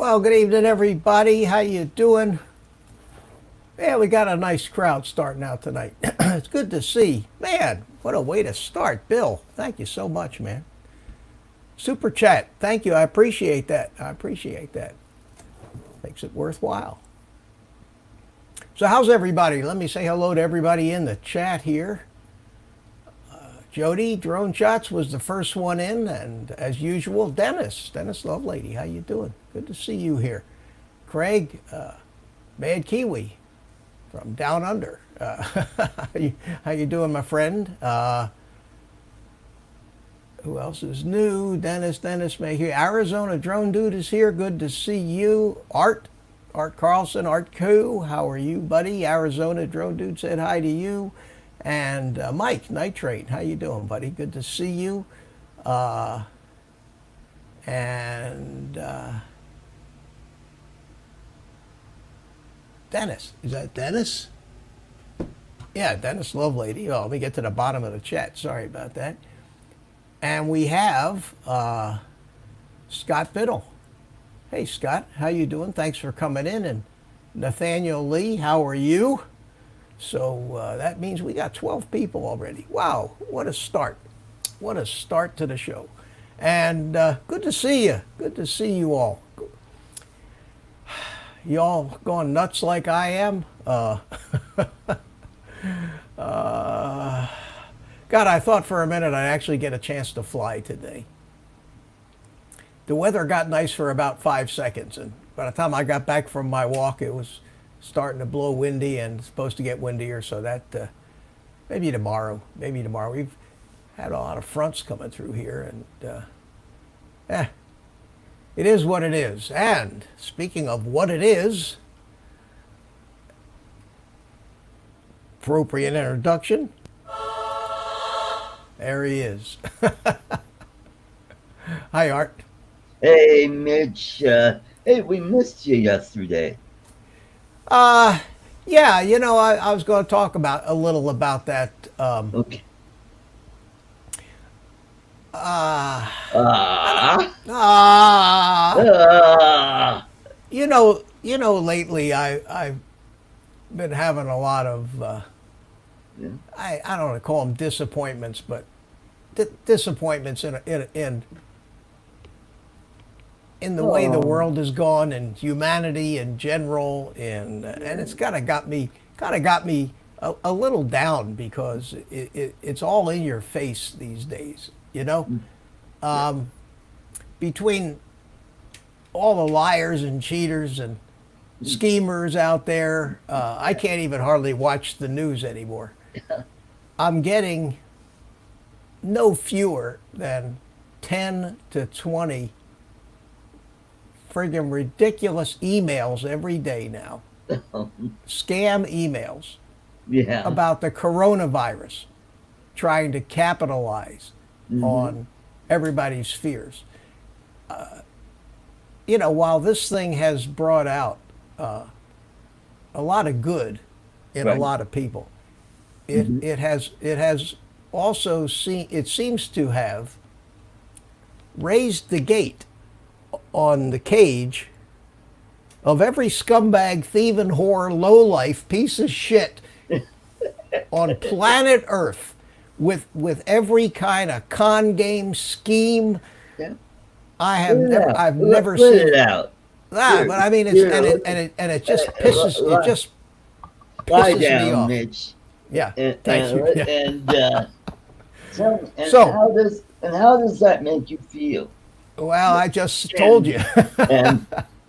Well, good evening, everybody. How you doing? Yeah, we got a nice crowd starting out tonight. It's good to see. Man, what a way to start. Bill, thank you so much, man. Super chat. Thank you. I appreciate that. I appreciate that. Makes it worthwhile. So how's everybody? Let me say hello to everybody in the chat here. Jody, Drone Shots was the first one in, and as usual, Dennis Lovelady, how you doing? Good to see you here. Craig, Mad Kiwi from down under. How you doing, my friend? Who else is new? Dennis Mayhew. Arizona Drone Dude is here. Good to see you. Art Carlson, Art Koo, how are you, buddy? Arizona Drone Dude said hi to you. And Mike Nitrate, how you doing, buddy? Good to see you. Dennis, is that Dennis? Yeah, Dennis Lovelady. Oh, let me get to the bottom of the chat. Sorry about that. And we have Scott Biddle. Hey, Scott, how you doing? Thanks for coming in. And Nathaniel Lee, how are you? So that means we got 12 people already. Wow, what a start. What a start to the show. And good to see you. Good to see you all. You all going nuts like I am? God, I thought for a minute I'd actually get a chance to fly today. The weather got nice for about 5 seconds, and by the time I got back from my walk, it was starting to blow windy and supposed to get windier, so that maybe tomorrow. We've had a lot of fronts coming through here, and it is what it is. And speaking of what it is, appropriate introduction. There he is. Hi, Art. Hey, Mitch. Hey, we missed you yesterday. Yeah, you know, I was going to talk a little about that. Okay. You know, lately I've been having a lot of, I don't want to call them disappointments, but disappointments in the way the world has gone and humanity in general, and it's kind of got me a little down because it's all in your face these days, you know. Between all the liars and cheaters and schemers out there, I can't even hardly watch the news anymore. I'm getting no fewer than 10 to 20 friggin' ridiculous emails every day now. Scam emails about the coronavirus, trying to capitalize on everybody's fears. You know, while this thing has brought out a lot of good in a lot of people, it has also seems to have raised the gate on the cage of every scumbag, thieving, whore, lowlife, piece of shit on planet Earth, with every kind of con game scheme. I've never seen it out. But I mean, it just pisses me off. Mitch. Yeah, thank you. Yeah. How does that make you feel? Well, I just told you.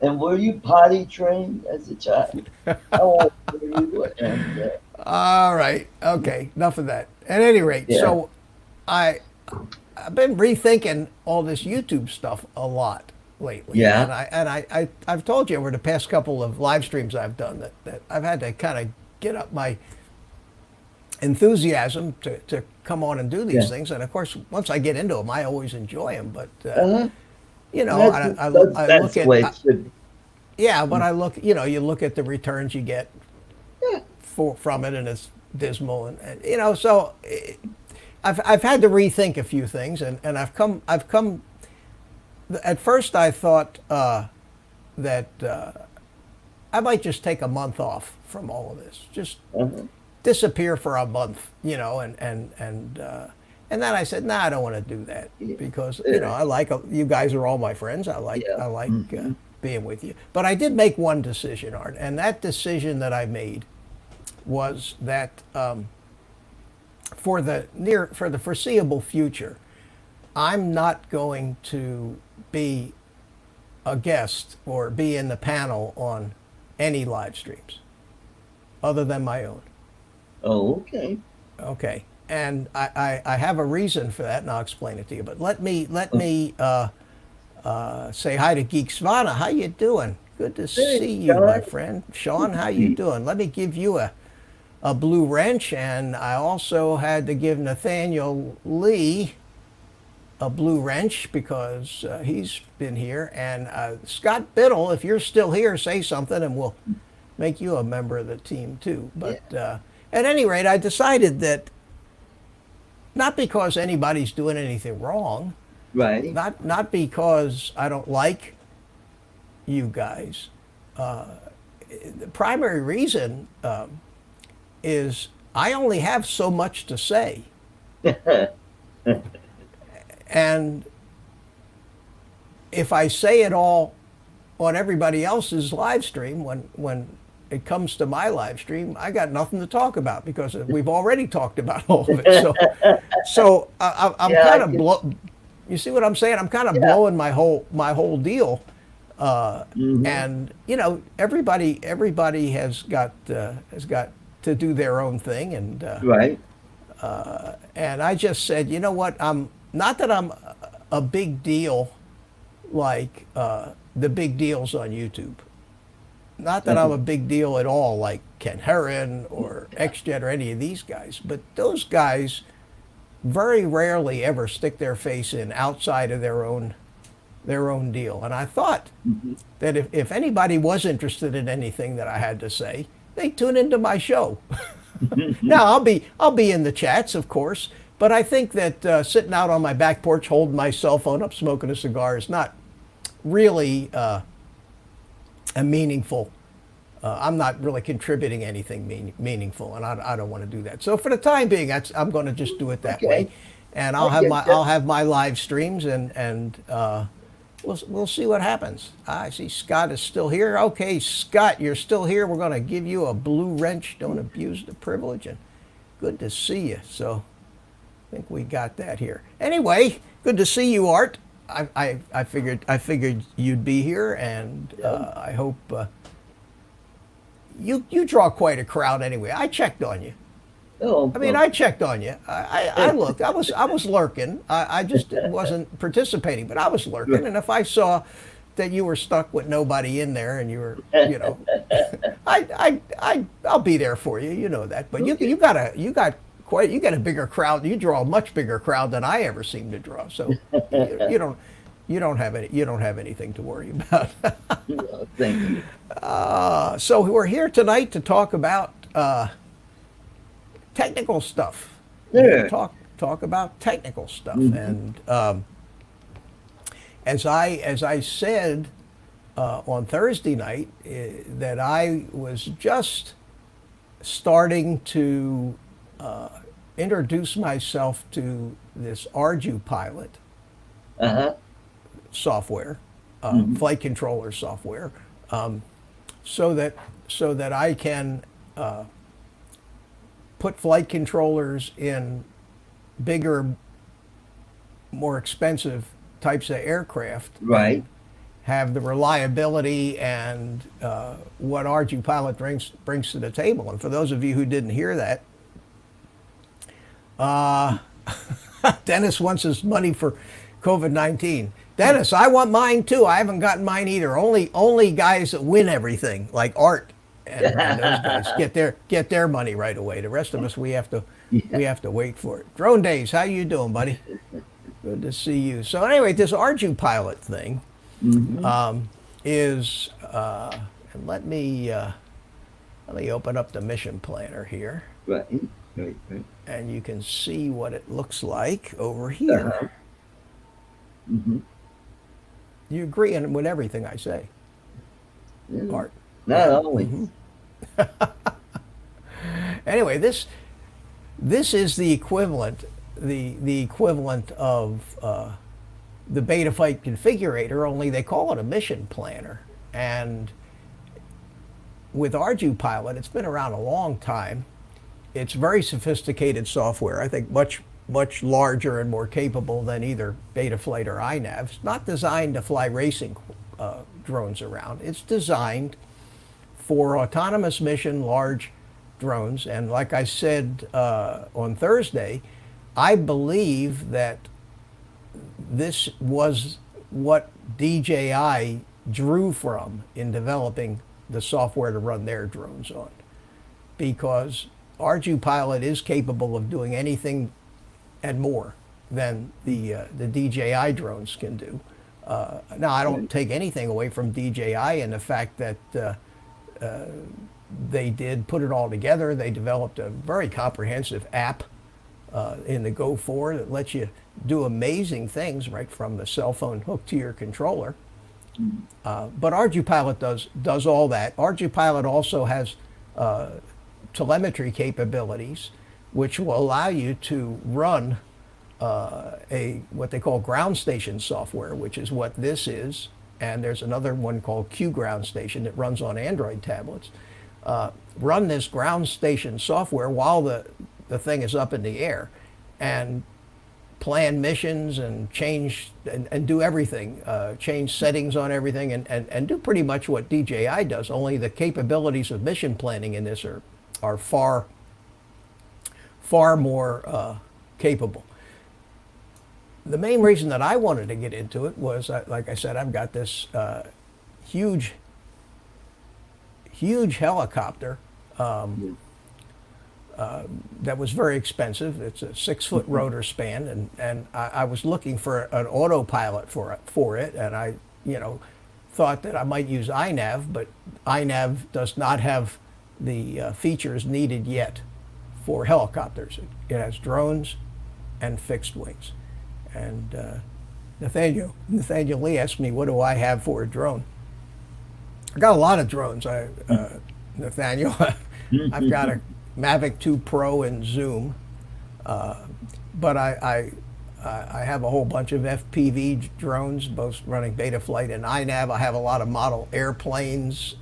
and were you potty trained as a child? How old were you? All right. Okay. Enough of that. At any rate, so I've been rethinking all this YouTube stuff a lot lately. Yeah. And I've told you over the past couple of live streams I've done that I've had to kind of get up my enthusiasm to come on and do these things. And of course, once I get into them, I always enjoy them. But you know, I look at but I look, you know, you look at the returns you get from it, and it's dismal, and you know, so I've had to rethink a few things, and I've come. At first, I thought that I might just take a month off from all of this. Just Uh-huh. disappear for a month, you know, and then I said, nah, I don't want to do that Yeah. because you know I like you guys are all my friends. I like Yeah. being with you. But I did make one decision, Art, and that decision that I made was that for the foreseeable future, I'm not going to be a guest or be in the panel on any live streams other than my own. Oh, okay. Okay, and I have a reason for that, and I'll explain it to you. But let me say hi to Geek Svana. How you doing? Good to Hey, see you, Sean. my friend. Sean, how you doing? Let me give you a blue wrench, and I also had to give Nathaniel Lee a blue wrench because he's been here. And Scott Biddle, if you're still here, say something, and we'll make you a member of the team too. But at any rate, I decided that not because anybody's doing anything wrong, Right. not because I don't like you guys. The primary reason is I only have so much to say. And if I say it all on everybody else's live stream, when it comes to my live stream, I got nothing to talk about because we've already talked about all of it. So I'm Yeah, kind of you see what I'm saying? I'm kind of blowing my whole deal. And you know, everybody has got to do their own thing, and Right. and I just said, you know what? I'm not that I'm a big deal like the big deals on YouTube. Not that I'm a big deal at all like Ken Herron or XJet or any of these guys, but those guys very rarely ever stick their face in outside of their own deal. And I thought that if anybody was interested in anything that I had to say, they'd tune into my show. Now I'll be in the chats, of course, but I think that sitting out on my back porch holding my cell phone up smoking a cigar is not really a meaningful. I'm not really contributing anything meaningful, and I don't want to do that. So for the time being, I'm going to just do it that way, and I'll have my live streams, and we'll see what happens. I see Scott is still here. Okay, Scott, you're still here. We're going to give you a blue wrench. Don't abuse the privilege, and good to see you. So I think we got that here. Anyway, good to see you, Art. I figured you'd be here, and I hope you draw quite a crowd anyway. I checked on you. Oh, I mean, I checked on you. I looked. I was lurking. I just wasn't participating, but I was lurking. And if I saw that you were stuck with nobody in there, and you were, you know, I'll be there for you. You know that. But you got a bigger crowd. You draw a much bigger crowd than I ever seem to draw. So you don't have anything to worry about. well, thank you. So we're here tonight to talk about technical stuff. Yeah. Talk about technical stuff. And as I said on Thursday night, that I was just starting to introduce myself to this Ardupilot software, flight controller software, so that I can put flight controllers in bigger, more expensive types of aircraft. Right. Have the reliability and what Ardupilot brings to the table. And for those of you who didn't hear that, Dennis wants his money for COVID-19. Dennis, I want mine too. I haven't gotten mine either. Only guys that win everything, like Art and those guys, get their money right away. The rest of us, we have to wait for it. Drone Days, how you doing, buddy? Good to see you. So anyway, this Ardupilot thing is, and let me open up the mission planner here. Right. And you can see what it looks like over here. You agree with everything I say? Yeah. Art. Not Yeah. always. Anyway, this is the equivalent, the equivalent of the Betaflight configurator, only they call it a mission planner. And with Ardupilot, it's been around a long time. It's very sophisticated software. I think much larger and more capable than either Betaflight or INAV. It's not designed to fly racing drones around. It's designed for autonomous mission, large drones. And like I said on Thursday, I believe that this was what DJI drew from in developing the software to run their drones on, because Ardupilot is capable of doing anything and more than the DJI drones can do. Now, I don't take anything away from DJI and the fact that they did put it all together. They developed a very comprehensive app in the Go 4 that lets you do amazing things right from the cell phone hooked to your controller. But Ardupilot does all that. Ardupilot also has telemetry capabilities, which will allow you to run what they call ground station software, which is what this is. And there's another one called Q Ground Station that runs on Android tablets. Run this ground station software while the thing is up in the air, and plan missions and change and do everything, change settings on everything, and do pretty much what DJI does, only the capabilities of mission planning in this are far more capable. The main reason that I wanted to get into it was, like I said, I've got this huge helicopter that was very expensive. It's a 6-foot rotor span, and I was looking for an autopilot for it, and I thought that I might use INAV, but INAV does not have the features needed yet for helicopters. It has drones and fixed wings. And Nathaniel Lee asked me, what do I have for a drone? I got a lot of drones, Nathaniel. I've got a Mavic 2 Pro and Zoom, but I have a whole bunch of FPV drones, both running Betaflight and INAV. I have a lot of model airplanes,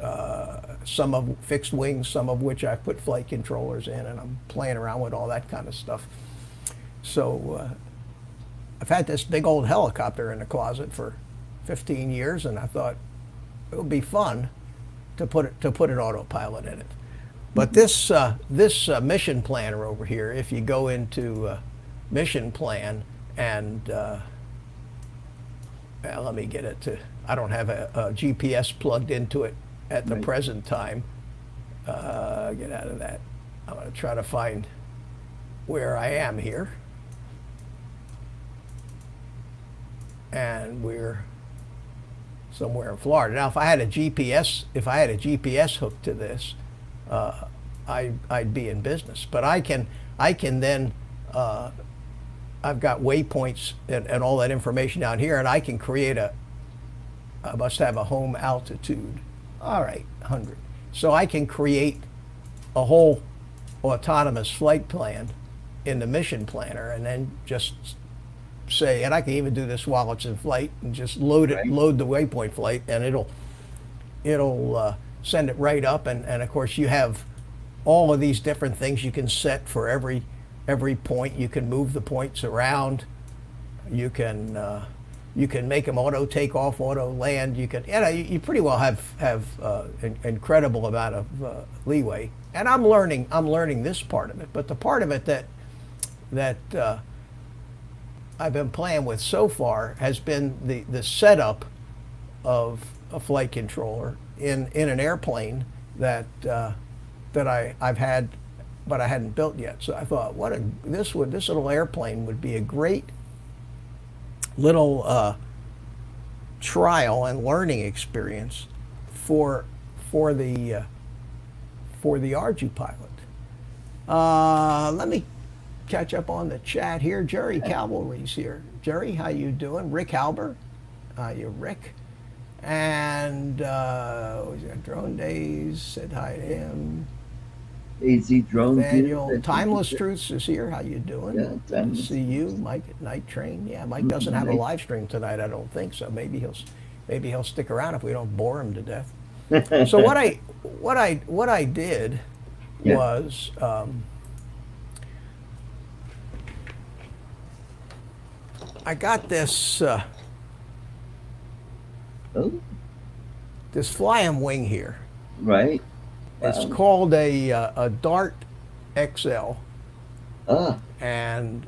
some of fixed wings, some of which I've put flight controllers in, and I'm playing around with all that kind of stuff. So I've had this big old helicopter in the closet for 15 years, and I thought it would be fun to put an autopilot in it. But this mission planner over here, if you go into mission plan and let me get it to, I don't have a GPS plugged into it at the present time. Get out of that. I'm going to try to find where I am here. And we're somewhere in Florida. Now, if I had a GPS hooked to this, I'd be in business. But I can then, I've got waypoints and all that information down here, and I can create I must have a home altitude. All right, 100. So I can create a whole autonomous flight plan in the mission planner, and then just say, and I can even do this while it's in flight, and just load the waypoint flight, and it'll send it right up. And of course, you have all of these different things you can set for every point. You can move the points around. You can make them auto take off, auto land. You pretty well have an incredible amount of leeway. And I'm learning this part of it. But the part of it that I've been playing with so far has been the setup of a flight controller in an airplane that I've had, but I hadn't built yet. So I thought, this little airplane would be a great little trial and learning experience for the Ardupilot. Let me catch up on the chat here. Jerry Cavalry's here. Jerry, how you doing? Rick Halber, you Rick. And was it Drone Days? Said hi to him. AZ Drone Nathaniel, Timeless Truths is here. How you doing? Yeah, Good to Timeless see you, Mike at Night Train. Yeah, Mike doesn't have a live stream tonight. I don't think so. Maybe he'll stick around if we don't bore him to death. So what I did Yeah. was I got this Oh, this fly-em wing here. right. It's Wow. called a Dart XL, Ah, and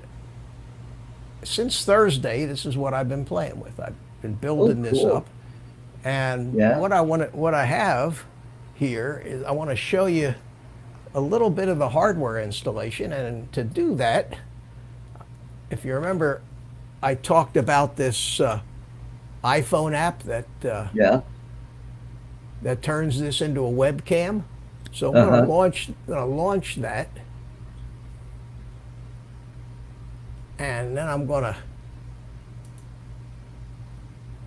since Thursday, this is what I've been playing with. I've been building this cool. up, and Yeah. what I have here is I want to show you a little bit of the hardware installation, and to do that, if you remember, I talked about this iPhone app that yeah. that turns this into a webcam. So I'm going to launch that, and then I'm going to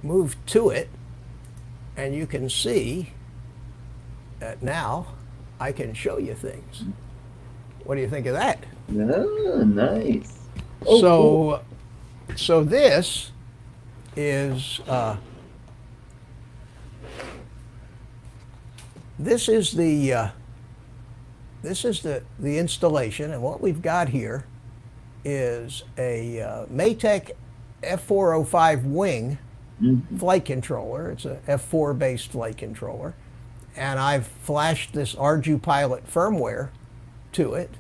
move to it, and you can see that now I can show you things. What do you think of that? Oh, nice. Oh, So, cool. so this is this is the installation, and what we've got here is a Maytech F405 wing flight controller. It's a F4 based flight controller, and I've flashed this Ardupilot firmware to it.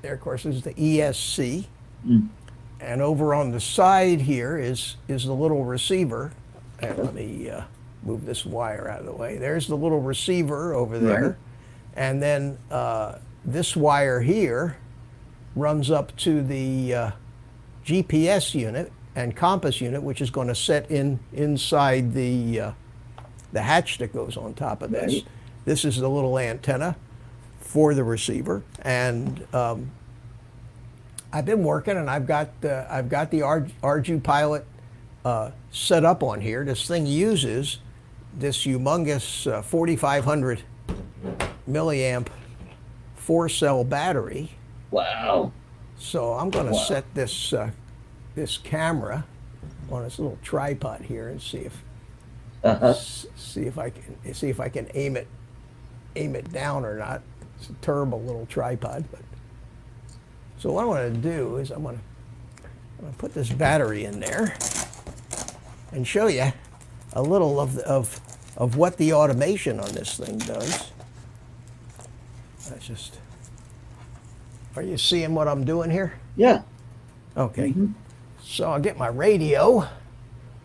There, of course, is the ESC. And over on the side here is the little receiver. And let me move this wire out of the way. There's the little receiver over there. Right. And then this wire here runs up to the GPS unit and compass unit, which is going to set inside the hatch that goes on top of this. Right. This is the little antenna for the receiver, and I've been working, and I've got the Ardupilot set up on here. This thing uses this humongous 4,500 milliamp 4-cell battery. Wow. So I'm going to Wow. set this this camera on this little tripod here and see if I can aim it down or not. It's a terrible little tripod, but so what I want to do is I'm going to put this battery in there and show you a little of what the automation on this thing does. That's just. Are you seeing what I'm doing here? Yeah. Okay. So I'll get my radio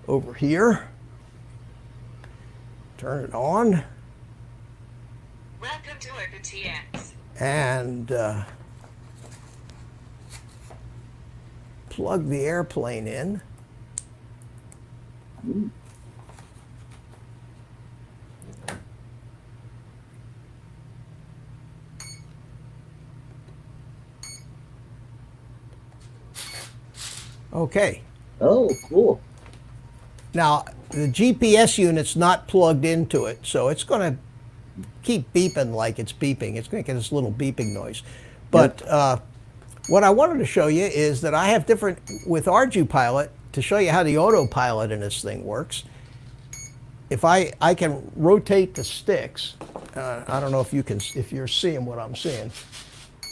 over here. Turn it on. Welcome to OpenTX. And plug the airplane in. Okay. Oh, cool. Now, the GPS unit's not plugged into it, so it's going to keep beeping like it's beeping. It's going to get this little beeping noise. But what I wanted to show you is that I have different, with Ardupilot, to show you how the autopilot in this thing works. If I can rotate the sticks, I don't know if you're seeing what I'm seeing,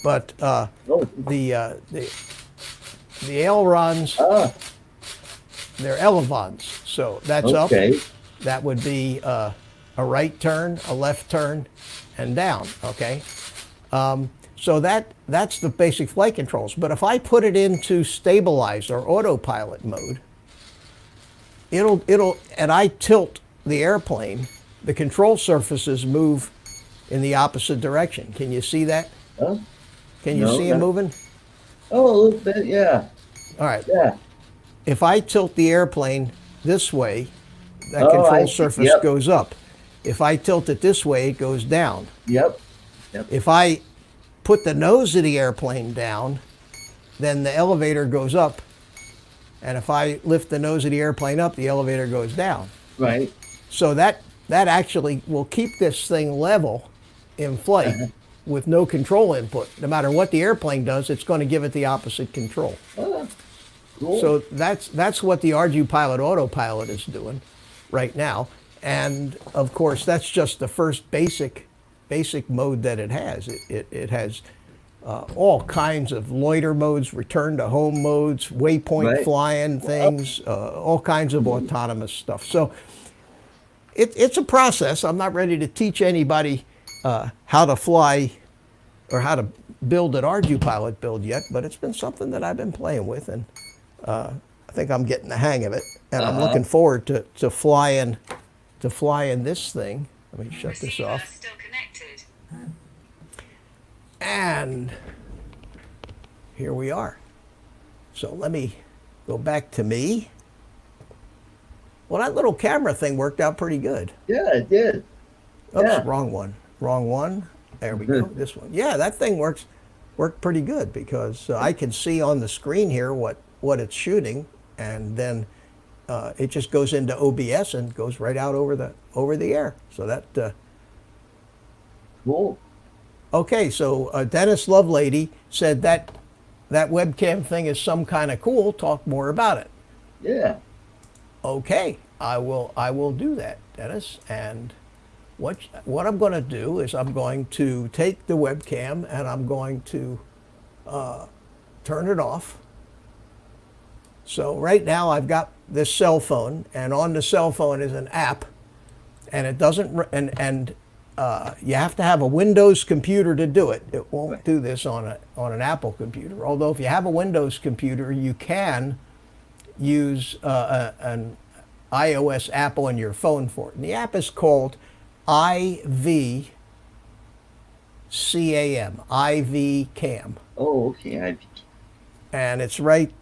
but the ailerons, they're elevons. So that's Okay. up. That would be a right turn, a left turn, and down. Okay. So that's the basic flight controls. But if I put it into stabilized or autopilot mode, and I tilt the airplane, the control surfaces move in the opposite direction. Can you see that? Huh? Can you No, see them not- moving? Oh, a little bit, yeah. All right. Yeah. If I tilt the airplane this way, that Oh, I control see. surface Yep. goes up. If I tilt it this way, it goes down. Yep. If I put the nose of the airplane down, then the elevator goes up. And if I lift the nose of the airplane up, the elevator goes down. Right. So that actually will keep this thing level in flight with no control input. No matter what the airplane does, it's going to give it the opposite control. Cool. So that's what the Ardupilot autopilot is doing right now. And of course, that's just the first basic mode that it has. It has all kinds of loiter modes, return to home modes, waypoint flying things, all kinds of autonomous stuff. So it's a process. I'm not ready to teach anybody how to fly or how to build an Ardupilot build yet, but it's been something that I've been playing with, and I think I'm getting the hang of it. And I'm looking forward to flying this thing. Let me shut this off. Still connected. And here we are. So let me go back to me. Well, that little camera thing worked out pretty good. Yeah, it did. Oops, Yeah. wrong one. Wrong one. There we go. This one. Yeah, that thing worked pretty good because I can see on the screen here what it's shooting, and then it just goes into OBS and goes right out over the air. So that. Cool. Okay, so Dennis Lovelady said that webcam thing is some kind of cool. Talk more about it. Yeah. Okay, I will do that, Dennis. And what I'm going to do is I'm going to take the webcam and I'm going to turn it off. So right now I've got this cell phone, and on the cell phone is an app, and it doesn't you have to have a Windows computer to do it. It won't do this on an Apple computer. Although if you have a Windows computer, you can use an iOS app on your phone for it. And the app is called IVCAM. IVCAM. Oh, okay. And it's right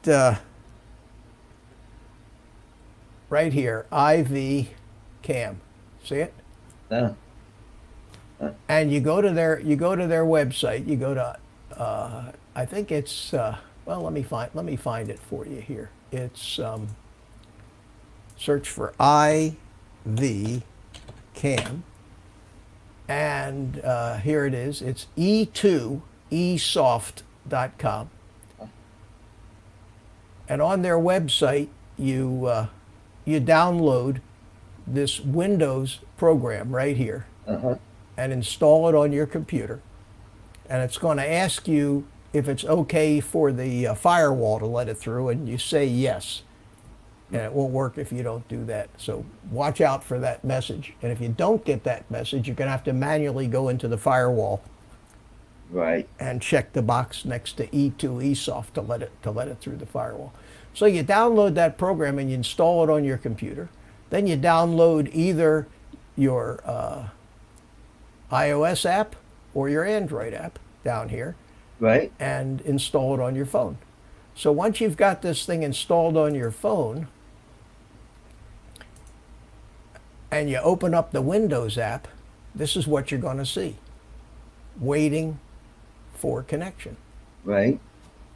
here, IVCAM. See it? And you go to their website. You go to I think it's well. Let me find it for you here. It's search for IVCAM, and here it is. It's e2esoft.com, and on their website you download this Windows program right here. And install it on your computer, and it's going to ask you if it's okay for the firewall to let it through, and you say yes, and it won't work if you don't do that. So watch out for that message, and if you don't get that message, you're going to have to manually go into the firewall and check the box next to E2esoft to let it through the firewall. So you download that program and you install it on your computer. Then you download either your iOS app or your Android app down here, and install it on your phone. So once you've got this thing installed on your phone and you open up the Windows app, this is what you're going to see: waiting for connection.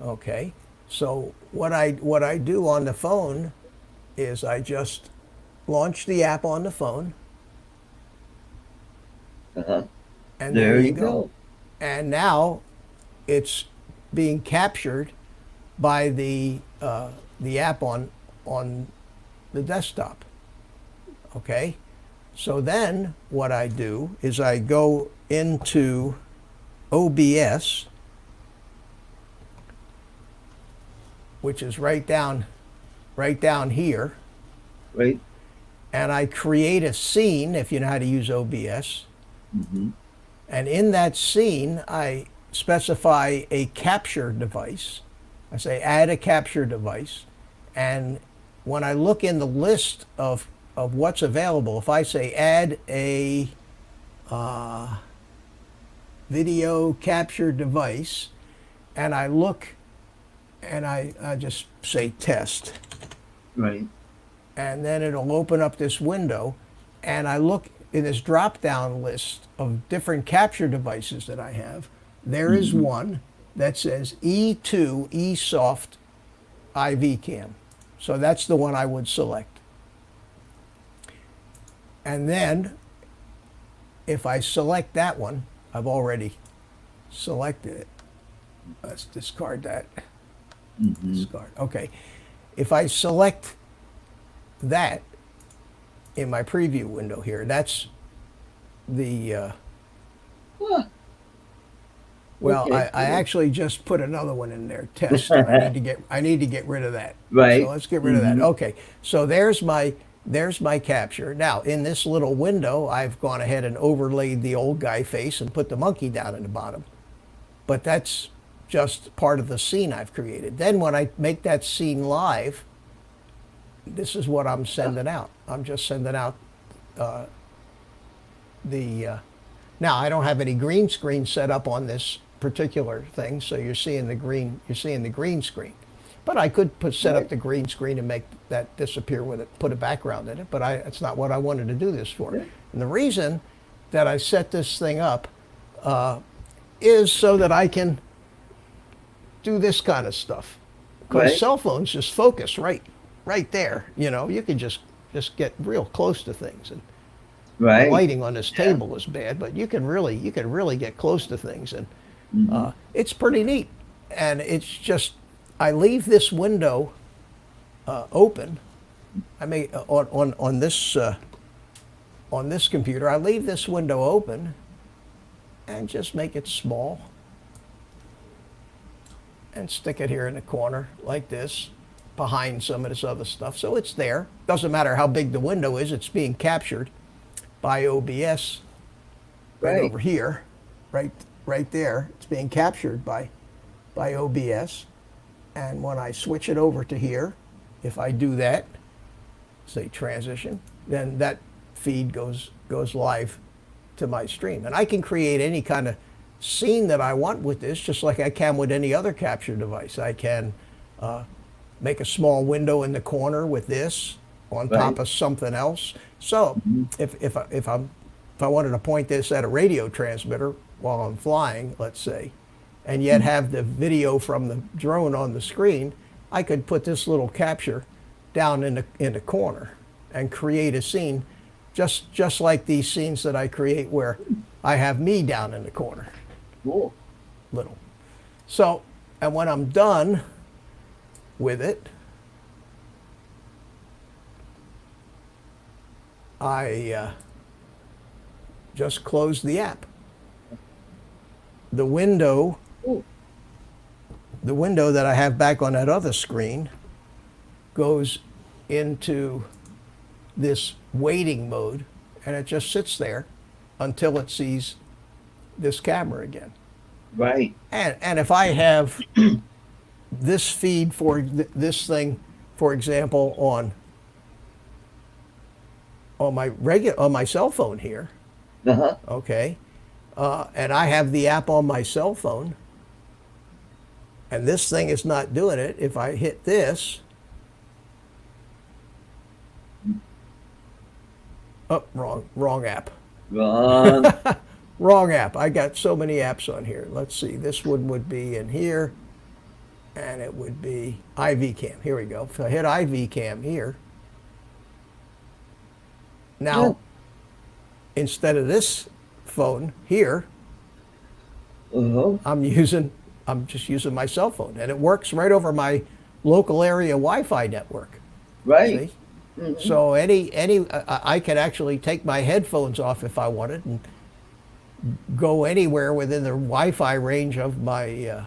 Okay, so what I do on the phone is I just launch the app on the phone. And there you go. And now it's being captured by the app on the desktop. Okay, so then what I do is I go into OBS, which is right down here. And I create a scene, if you know how to use OBS. And in that scene, I specify a capture device. I say add a capture device. And when I look in the list of what's available, if I say add a video capture device, and I look and I just say test. And then it'll open up this window, and I look in this drop-down list of different capture devices that I have. There is one that says E2esoft IVCAM. So that's the one I would select. And then if I select that one, I've already selected it. Let's discard that. Discard. Okay. If I select that in my preview window here, that's the Huh. well, Okay, I actually just put another one in there, test. I need to get rid of that. Right. So let's get rid of that. Okay. So there's my capture. Now in this little window, I've gone ahead and overlaid the old guy face and put the monkey down in the bottom. But that's just part of the scene I've created. Then when I make that scene live, this is what I'm sending out. I'm just sending out now I don't have any green screen set up on this particular thing, so you're seeing the green screen. But I could set up the green screen and make that disappear with it, put a background in it, but it's not what I wanted to do this for. Yeah. And the reason that I set this thing up is so that I can do this kind of stuff. Because cell phones just focus right there. You know, you can just get real close to things. And Right. the lighting on this table is bad, but you can really get close to things, and it's pretty neat. And it's just I leave this window open. I may on this computer I leave this window open and just make it small and stick it here in the corner like this behind some of this other stuff, so it's there. Doesn't matter how big the window is, it's being captured by OBS right over here, right there. It's being captured by OBS. And when I switch it over to here, if I do that, say transition, then that feed goes live to my stream. And I can create any kind of scene that I want with this, just like I can with any other capture device. I can make a small window in the corner with this on top of something else. So if I wanted to point this at a radio transmitter while I'm flying, let's say, and yet have the video from the drone on the screen, I could put this little capture down in the corner and create a scene just like these scenes that I create where I have me down in the corner. Cool. Little. So, and when I'm done with it, I just close the app. The window that I have back on that other screen goes into this waiting mode, and it just sits there until it sees this camera again. Right. And if I have this feed for this thing, for example, on my cell phone here, okay, and I have the app on my cell phone, and this thing is not doing it. If I hit this, oh, wrong app. Wrong. Wrong app. I got so many apps on here. Let's see. This one would be in here, and it would be IV Cam. Here we go. If I hit IV Cam here, now instead of this phone here, I'm just using my cell phone, and it works right over my local area Wi-Fi network. Right. See? So I could actually take my headphones off if I wanted and go anywhere within the Wi-Fi range of my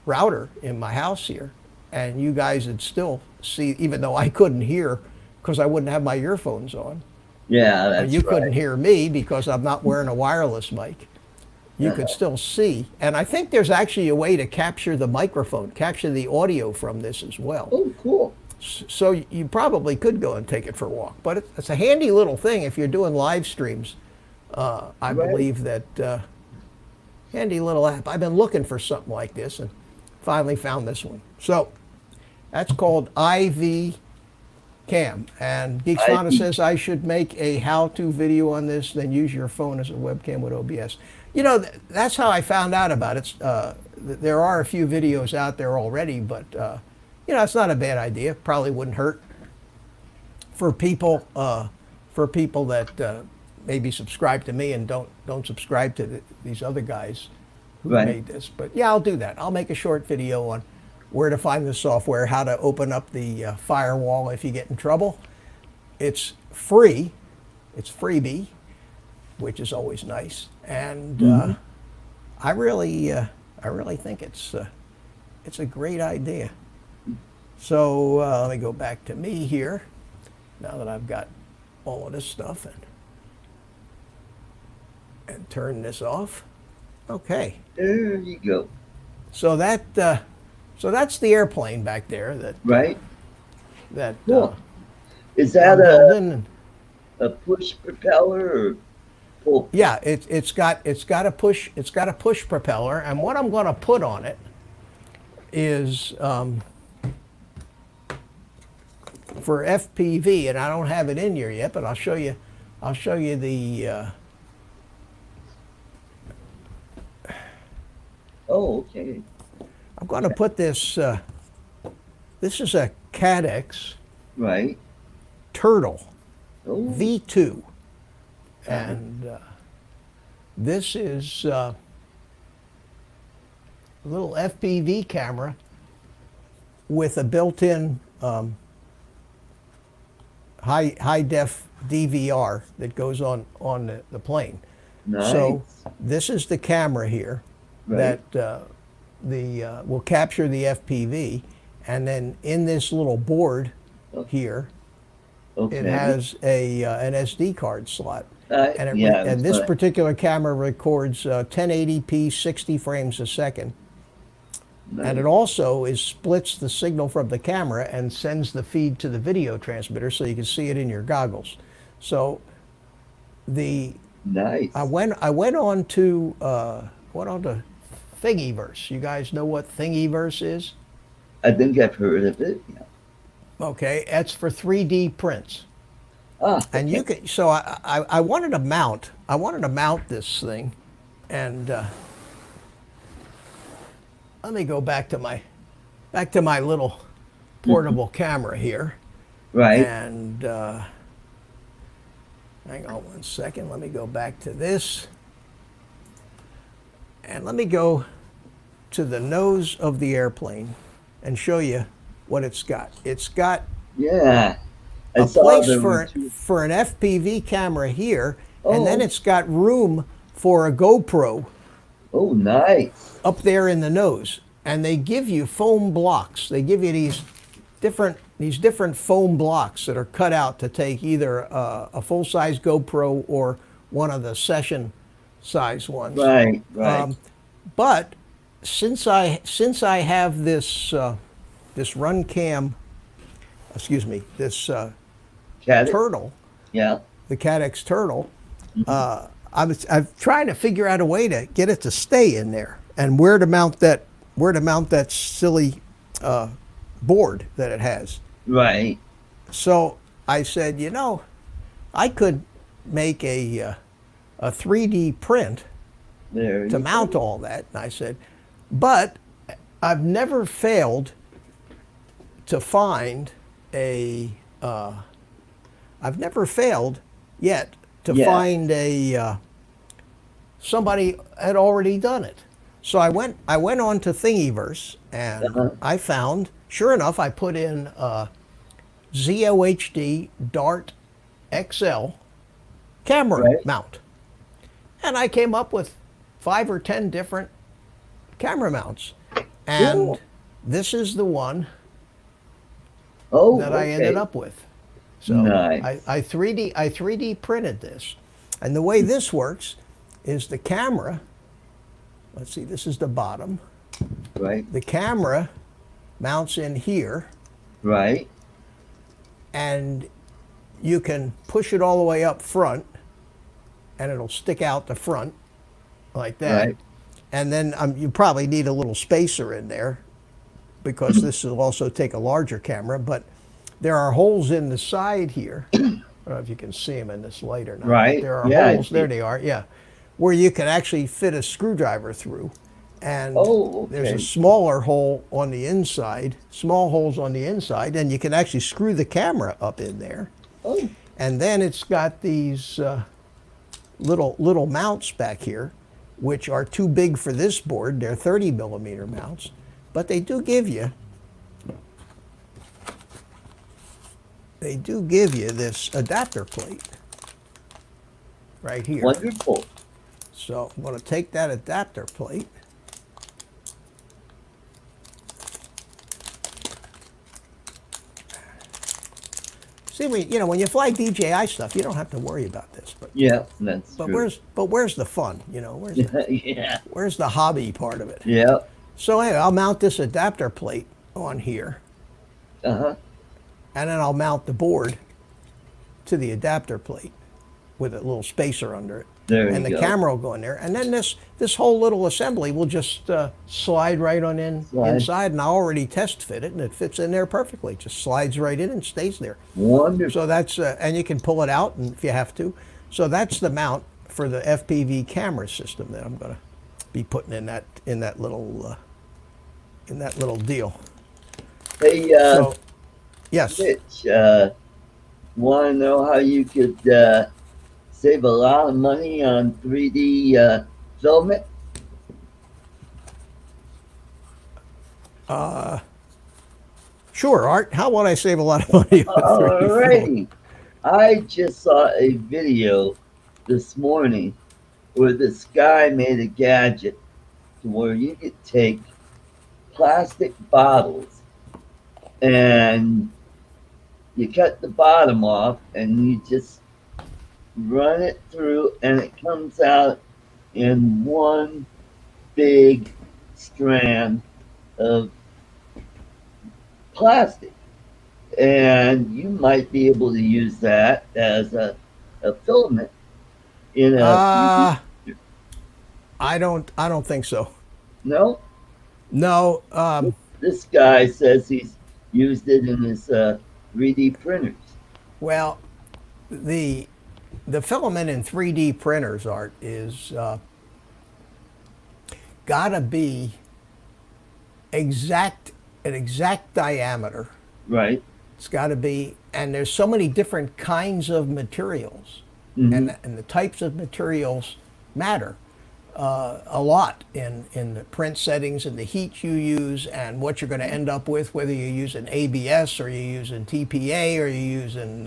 router in my house here, and you guys would still see, even though I couldn't hear because I wouldn't have my earphones on. Yeah, that's You right. couldn't hear me because I'm not wearing a wireless mic. You could still see, and I think there's actually a way to capture the microphone, capture the audio from this as well. Oh, cool. So you probably could go and take it for a walk, but it's a handy little thing if you're doing live streams. I believe that handy little app. I've been looking for something like this and finally found this one. So that's called IV Cam. And Geeks Fauna says I should make a how-to video on this, then use your phone as a webcam with OBS. You know, that's how I found out about it. There are a few videos out there already, but you know, it's not a bad idea. Probably wouldn't hurt for people for people that maybe subscribe to me and don't subscribe to these other guys who Right. made this. But yeah, I'll do that. I'll make a short video on where to find the software, how to open up the firewall if you get in trouble. It's free. It's freebie, which is always nice. And I really think it's a great idea. So let me go back to me here. Now that I've got all of this stuff and turn this off. Okay. There you go. So that's the airplane back there that Right. cool. Is that I'm building. a push propeller or pull? Yeah, it's got a push propeller, and what I'm going to put on it is for FPV, and I don't have it in here yet, but I'll show you the Oh, okay. I'm going to put this this is a Cadex Right. Turtle Oh, V2, and this is a little FPV camera with a built-in high def DVR that goes on the plane. nice. So this is the camera here Right. that will capture the FPV, and then in this little board here, Okay. it has an SD card slot. And yeah, and this but- particular camera records 1080p 60 frames a second. And it also splits the signal from the camera and sends the feed to the video transmitter so you can see it in your goggles. So nice. I went on to Thingiverse. You guys know what Thingiverse is? I think I've heard of it. Yeah. Okay, it's for 3D prints. Ah, And you can, so I wanted to mount this thing, and let me go back to my little portable camera here, right. and hang on one second. Let me go back to this, and let me go to the nose of the airplane and show you what it's got. It's got Yeah. I a saw place the for an FPV camera here, and then Oh. it's got room for a GoPro Oh, nice. up there in the nose. And they give you foam blocks. They give you these different foam blocks that are cut out to take either a full-size GoPro or one of the session size ones. Right. Right. But since I have this this Runcam, this Cat. turtle, Yeah. the Cadex Turtle, I'm trying to figure out a way to get it to stay in there and where to mount that silly board that it has. Right. So I said, I could make a 3D print There. to you mount go. all that. And I said, but I've never failed to find I've never failed yet to Yeah. find somebody had already done it. So I went on to Thingiverse, and I found, sure enough, I put in ZOHD Dart XL camera Right. mount, and I came up with 5 or 10 different camera mounts, and Cool. this is the one Oh, that I ended up with. So Nice. I 3D printed this, and the way this works is the camera. Let's see, this is the bottom. Right. The camera mounts in here, Right. and you can push it all the way up front, and it'll stick out the front like that. Right. And then you probably need a little spacer in there because this will also take a larger camera, but there are holes in the side here. I don't know if you can see them in this light or not. but Right. there are Yeah, I holes, see. there they are, yeah, where you can actually fit a screwdriver through. And Oh, there's a okay. smaller hole on the inside, small holes on the inside, and you can actually screw the camera up in there. Oh. And then it's got these little mounts back here, which are too big for this board. They're 30 millimeter mounts, but they do give you this adapter plate right here. Wonderful. So I'm going to take that adapter plate. See, when you fly DJI stuff, you don't have to worry about this. But Yeah, that's true. Where's the fun? Yeah. Where's the hobby part of it? Yeah. So anyway, I'll mount this adapter plate on here, Uh-huh. and then I'll mount the board to the adapter plate with a little spacer under it. There And you the go. camera will go in there, and then this whole little assembly will just slide right on inside, and I already test fit it, and it fits in there perfectly. Just slides right in and stays there. Wonderful. So that's and you can pull it out, and if you have to. So that's the mount for the FPV camera system that I'm going to be putting in that little deal. Hey, So yes, Rich, want to know how you could save a lot of money on 3D filament? sure, Art. How would I save a lot of money on 3D film? Alrighty. I just saw a video this morning where this guy made a gadget to where you could take plastic bottles and you cut the bottom off and you just run it through and it comes out in one big strand of plastic. And you might be able to use that as a filament in a I don't think so. no? No, This guy says he's used it in his 3D printers. well, the filament in 3D printers, Art, is gotta be an exact diameter. Right. It's got to be, and there's so many different kinds of materials, Mhm. and the types of materials matter a lot in the print settings and the heat you use and what you're going to end up with, whether you're using ABS or you're using TPA or you're using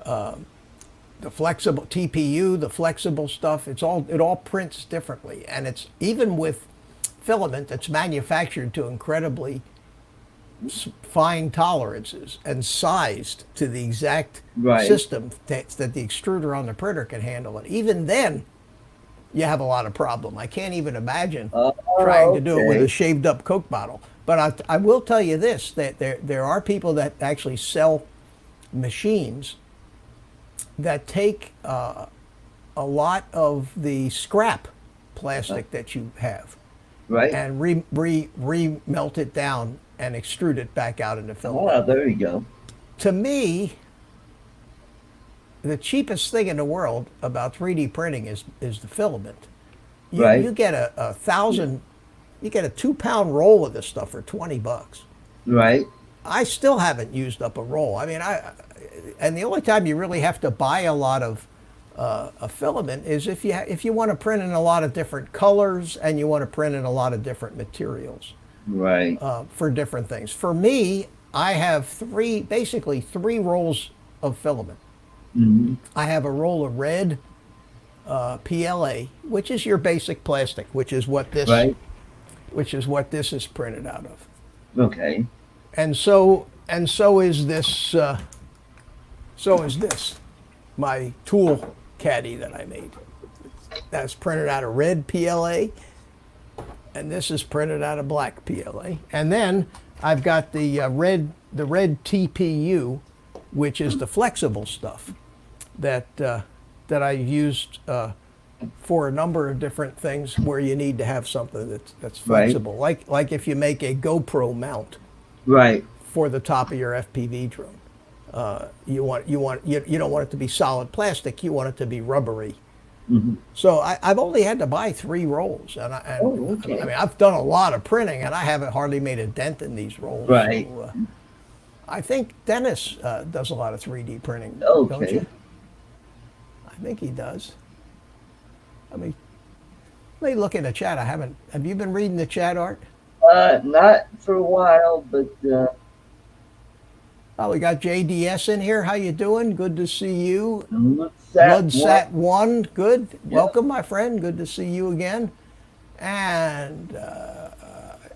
the flexible TPU, the flexible stuff. It all prints differently, and it's even with filament that's manufactured to incredibly fine tolerances and sized to the exact Right. system that the extruder on the printer can handle it. Even then, you have a lot of problem. I can't even imagine trying to do it with okay. a shaved up Coke bottle. But I will tell you this, that there are people that actually sell machines that take a lot of the scrap plastic that you have Right. and re-melt it down and extrude it back out into filament. Oh, there you go. To me, the cheapest thing in the world about 3D printing is the filament. Right. You get a 2-pound roll of this stuff for $20. Right. I still haven't used up a roll. I mean, and the only time you really have to buy a lot of a filament is if you want to print in a lot of different colors and you want to print in a lot of different materials. Right. For different things. For me, I have basically three rolls of filament. Mhm. I have a roll of red PLA, which is your basic plastic, which is what this Right. is printed out of. Okay. And so is this. So is this, my tool caddy that I made. That's printed out of red PLA. And this is printed out of black PLA. And then I've got the red TPU, which is the flexible stuff that I used for a number of different things where you need to have something that's flexible. Like if you make a GoPro mount Right. for the top of your FPV drone, you don't want it to be solid plastic. You want it to be rubbery. Mhm. So I've only had to buy 3 rolls, and okay. I mean I've done a lot of printing, and I haven't hardly made a dent in these rolls. Right. So, I think Dennis does a lot of 3D printing, don't Okay. you? I think he does. Let me look in the chat. Have you been reading the chat, Art? Not for a while, but Oh, we got JDS in here. How you doing? Good to see you. Ludsat Ludsat1, good. Yep. Welcome, my friend. Good to see you again. And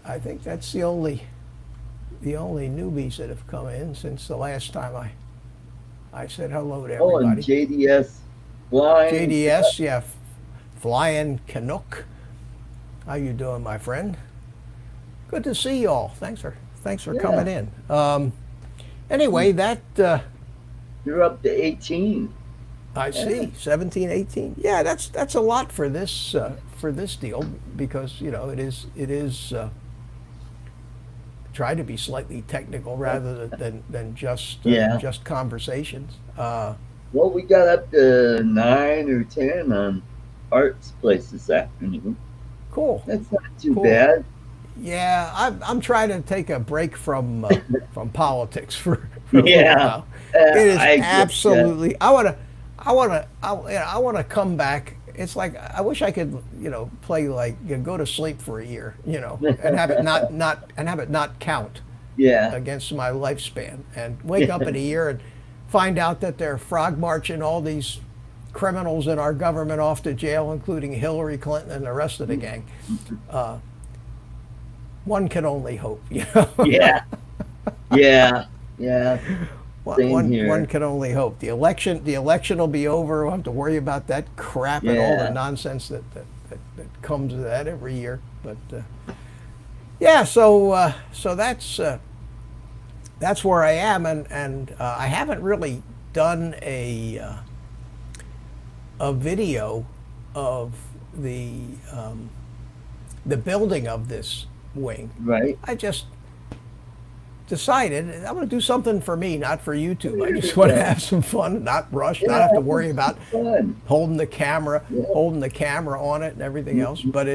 I think that's the only newbies that have come in since the last time I said hello to Oh, and everybody. JDS Flying. JDS, yeah, Flying Canuck. How you doing, my friend? Good to see you all. Thanks for Yeah. coming in. Anyway, that You're up to 18. I see 17, 18. Yeah, that's a lot for this deal because it is try to be slightly technical rather than just Yeah. just conversations. Well, we got up to 9 or 10 on Art's place this afternoon. Cool. That's not too Cool. bad. Yeah, I'm trying to take a break from politics for a little Yeah. while. It is I get absolutely. I want to come back. It's like I wish I could, play like go to sleep for a year, and have it not count Yeah. against my lifespan, and wake up in a year and find out that they're frog marching all these criminals in our government off to jail, including Hillary Clinton and the rest of the gang. One can only hope, Yeah. Yeah. Yeah. Same here. One can only hope. The election will be over. We'll have to worry about that crap and all the Yeah. nonsense that comes with that every year. But yeah, so that's where I am, and I haven't really done a video of the building of this wing. Right. I just decided I'm going to do something for me, not for YouTube. I just want to have some fun, not rush, not have to worry about Fun. holding the camera on it and everything else. Mm-hmm. But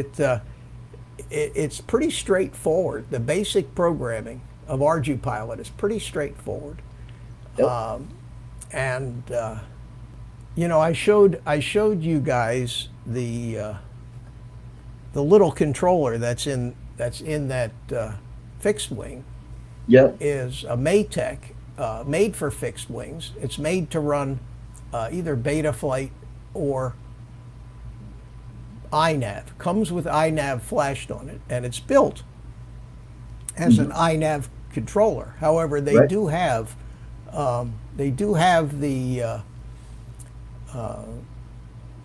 it's pretty straightforward. The basic programming of Ardupilot is pretty straightforward. Yep. I showed you guys the little controller that's in that fixed wing. Yep. Is a Maytech made for fixed wings. It's made to run either Betaflight or INAV. Comes with INAV flashed on it, and it's built as an INAV controller. However, they Right. do have the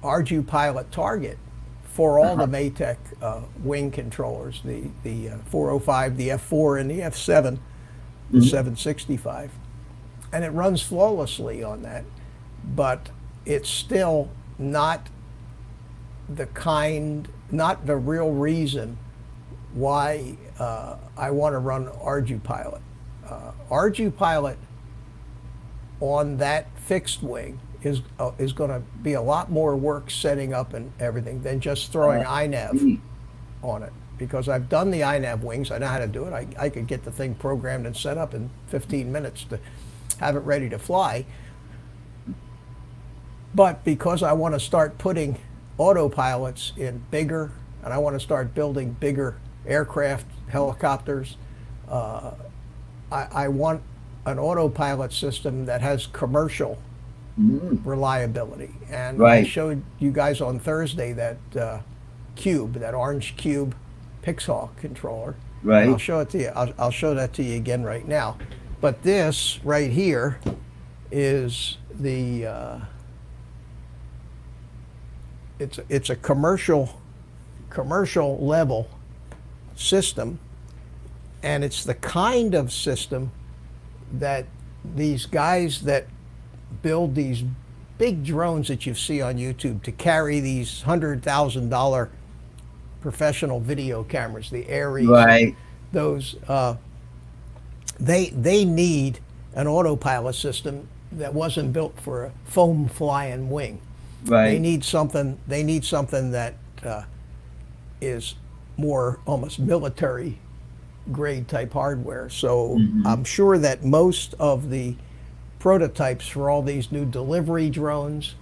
Ardupilot target for all the Maytech wing controllers, the 405, the F4, and the F7, the 765. And it runs flawlessly on that, but it's still not the real reason why I want to run Ardupilot. Ardupilot on that fixed wing is going to be a lot more work setting up and everything than just throwing INAV on it, because I've done the INAV wings. I know how to do it. I could get the thing programmed and set up in 15 minutes to have it ready to fly. But because I want to start putting autopilots in bigger, and I want to start building bigger aircraft, helicopters, I want an autopilot system that has commercial reliability. And I Right. showed you guys on Thursday that cube, that orange cube Pixhawk controller. Right. And I'll show it to you. I'll show that to you again right now. But this right here is the it's a commercial level system, and it's the kind of system that these guys that build these big drones that you see on YouTube to carry these $100,000 professional video cameras, the Aries, Right. those they need an autopilot system that wasn't built for a foam flying wing. Right. They need something that is more almost military grade type hardware. So Mhm. I'm sure that most of the prototypes for all these new delivery drones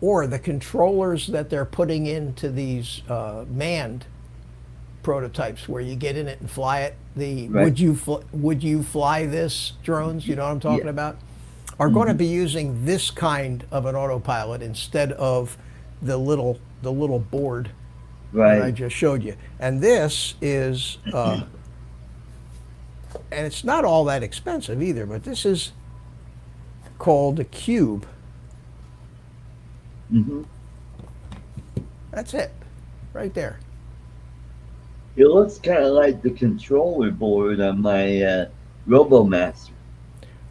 or the controllers that they're putting into these manned prototypes where you get in it and fly it, the Right. would you fly this drones, you know what I'm Yeah. talking about, are going to Mhm. be using this kind of an autopilot instead of the little board that I Right. just showed you. And this is and it's not all that expensive either, but this is called a cube. Mhm. That's it, right there. It looks kind of like the controller board on my RoboMaster.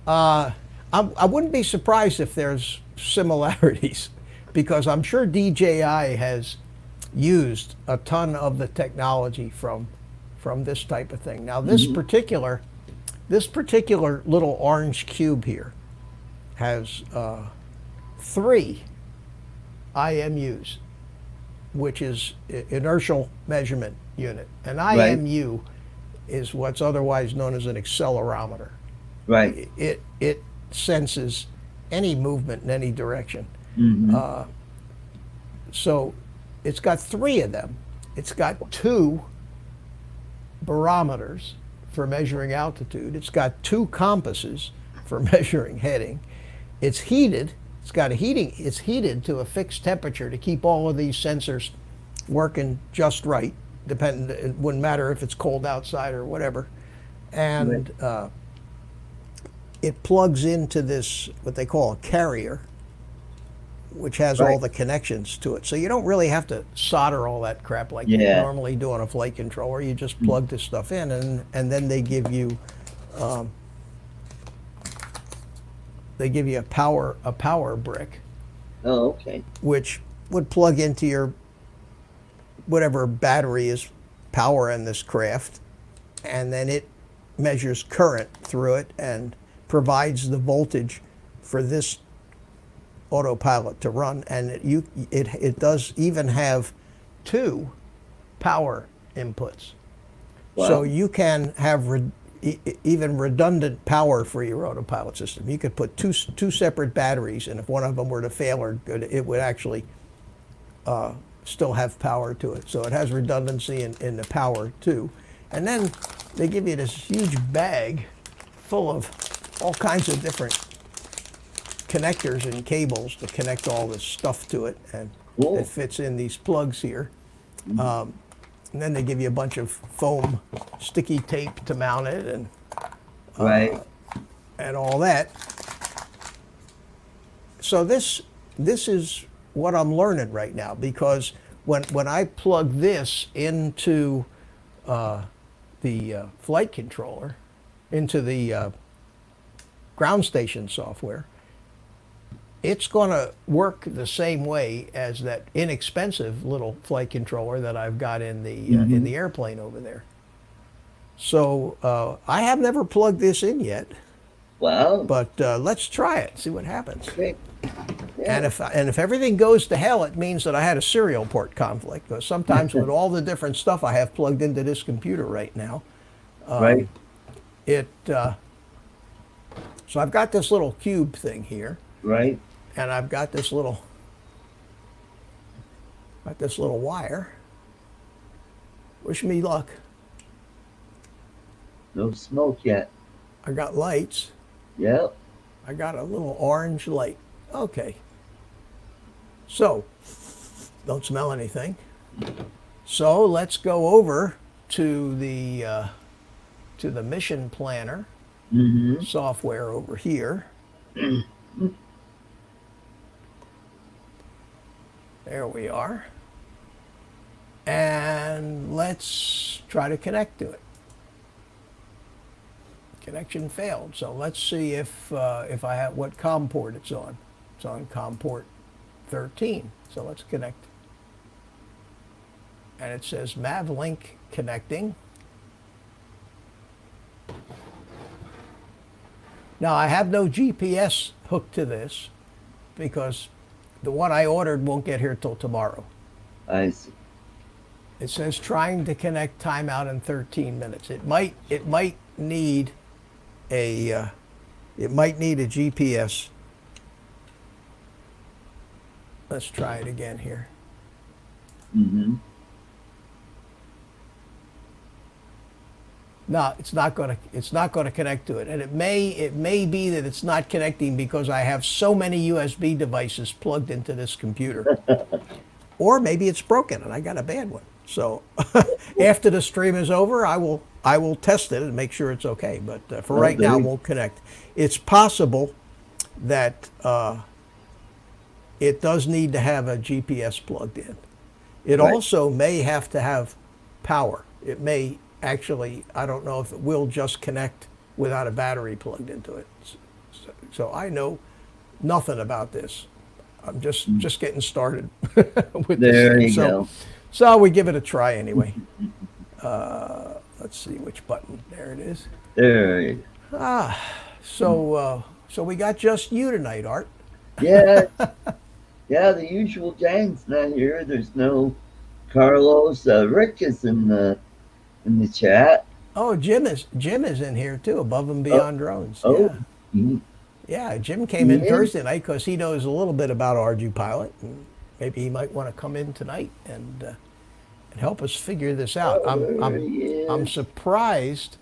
Uh, I wouldn't be surprised if there's similarities because I'm sure DJI has used a ton of the technology from this type of thing. Now Mhm. this particular little orange cube here has three IMUs, which is inertial measurement unit. An Right. IMU is what's otherwise known as an accelerometer. Right. It senses any movement in any direction. Mhm. So it's got three of them. It's got two barometers for measuring altitude. It's got two compasses for measuring heading. It's heated. It's got a heating. It's heated to a fixed temperature to keep all of these sensors working just right. It wouldn't matter if it's cold outside or whatever. Right. And it plugs into this what they call a carrier, which has all Right. the connections to it. So you don't really have to solder all that crap like you Yeah. normally do on a flight controller. You just Mm. plug this stuff in, and then they give you a power brick, Oh, okay. which would plug into your whatever battery is powering this craft, and then it measures current through it and provides the voltage for this autopilot to run. And it does even have two power inputs, so Wow. you can have even redundant power for your autopilot system. You could put two separate batteries, and if one of them were to fail or good, it would actually still have power to it. So it has redundancy in the power too. And then they give you this huge bag full of all kinds of different connectors and cables to connect all this stuff to it, and Cool. it fits in these plugs here. And then they give you a bunch of foam sticky tape to mount it Right. and all that. So this is what I'm learning right now, because when I plug this into the flight controller, into the ground station software, it's going to work the same way as that inexpensive little flight controller that I've got in the airplane over there. So I have never plugged this in yet, Wow. but let's try it, see what happens. Okay. And Yeah. if everything goes to hell, it means that I had a serial port conflict. Because sometimes with all the different stuff I have plugged into this computer right now, Right. it so I've got this little cube thing here, Right. and I've got this little wire. Wish me luck. No smoke yet. I got lights. Yep. I got a little orange light. Okay. So, don't smell anything. So let's go over to the mission planner Mm-hmm. software over here. There we are. And let's try to connect to it. Connection failed. So let's see if I have what COM port it's on. It's on COM port 13. So let's connect. And it says MavLink connecting. Now I have no GPS hooked to this because the one I ordered won't get here till tomorrow. I see. It says trying to connect timeout in 13 minutes. It might need a GPS. Let's try it again here. Mm-hmm. No, it's not going to connect to it, and it may be that it's not connecting because I have so many USB devices plugged into this computer, or maybe it's broken and I got a bad one. So after the stream is over, I will test it and make sure it's okay. But for right now, it won't connect. It's possible that it does need to have a GPS plugged in. It also may have to have power. It may actually, I don't know if it will just connect without a battery plugged into it. So I know nothing about this. I'm just getting started with there this thing. You go. So we give it a try anyway. Let's see which button. There it is. There. So we got just you tonight, Art. Yeah. Yeah, the usual gang's not here. There's no Carlos. Rick is in the chat. Oh, Jim is in here too, Above and Beyond Drones. Oh. Yeah. Mm-hmm. Yeah, Jim came in Thursday night because he knows a little bit about Ardupilot, and maybe he might want to come in tonight and help us figure this out. I'm surprised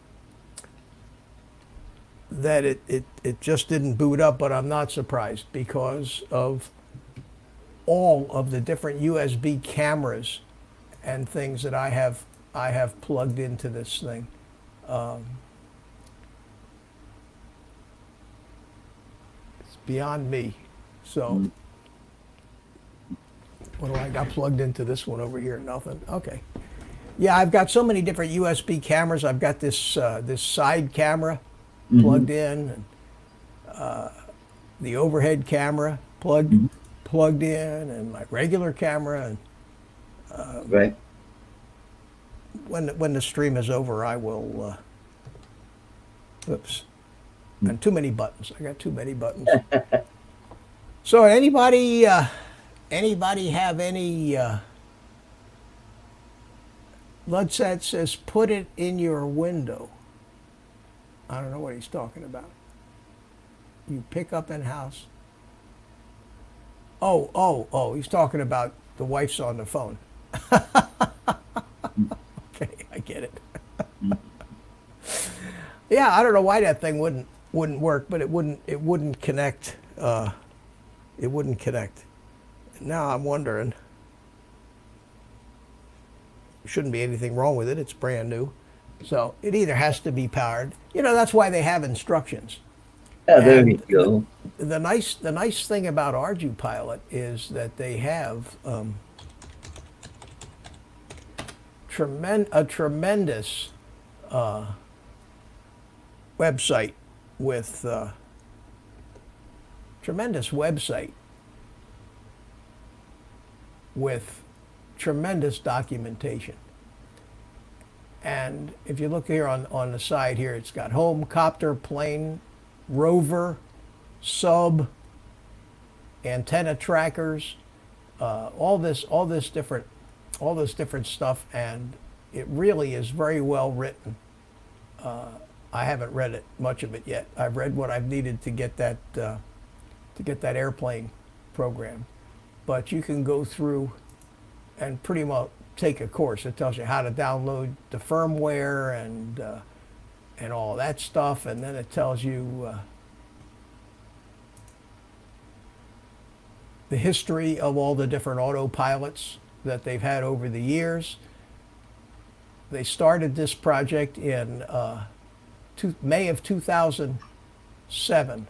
that it just didn't boot up, but I'm not surprised because of all of the different USB cameras and things that I have plugged into this thing. It's beyond me. So what do I got plugged into this one over here? Nothing. Okay. Yeah, I've got so many different USB cameras. I've got this this side camera plugged in, and the overhead camera plugged in, and my regular camera. And Right. when the stream is over, I will. Oops. And too many buttons. I got too many buttons. So anybody have any? Ludsat says put it in your window. I don't know what he's talking about. You pick up in house. Oh, he's talking about the wife's on the phone. Okay, I get it. Yeah, I don't know why that thing wouldn't work, but it wouldn't connect. It wouldn't connect. Now I'm wondering. Shouldn't be anything wrong with it. It's brand new, so it either has to be powered. You know, that's why they have instructions. Yeah, there you go. The nice thing about Ardupilot is that they have a tremendous website with tremendous documentation. And if you look here on the side here, it's got home, copter, plane, rover, sub, antenna trackers, all this different stuff, and it really is very well written. I haven't read it, much of it yet. I've read what I've needed to get that airplane program, but you can go through and pretty much take a course. It tells you how to download the firmware and all that stuff, and then it tells you the history of all the different autopilots that they've had over the years. They started this project in May of 2007.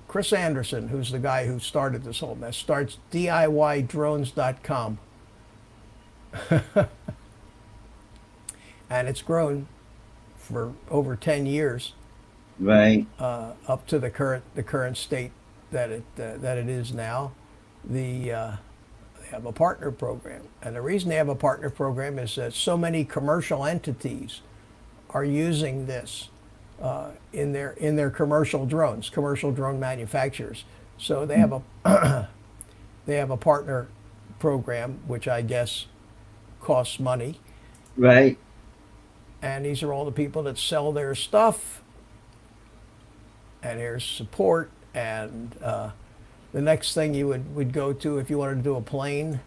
Chris Anderson, who's the guy who started this whole mess, starts DIYdrones.com. And it's grown for over 10 years, Right. up to the current state that it is now. They have a partner program, and the reason they have a partner program is that so many commercial entities are using this in their commercial drones, commercial drone manufacturers. So they have a they have a partner program, which I guess costs money. Right. And these are all the people that sell their stuff. And here's support. And the next thing you would go to if you wanted to do a plane.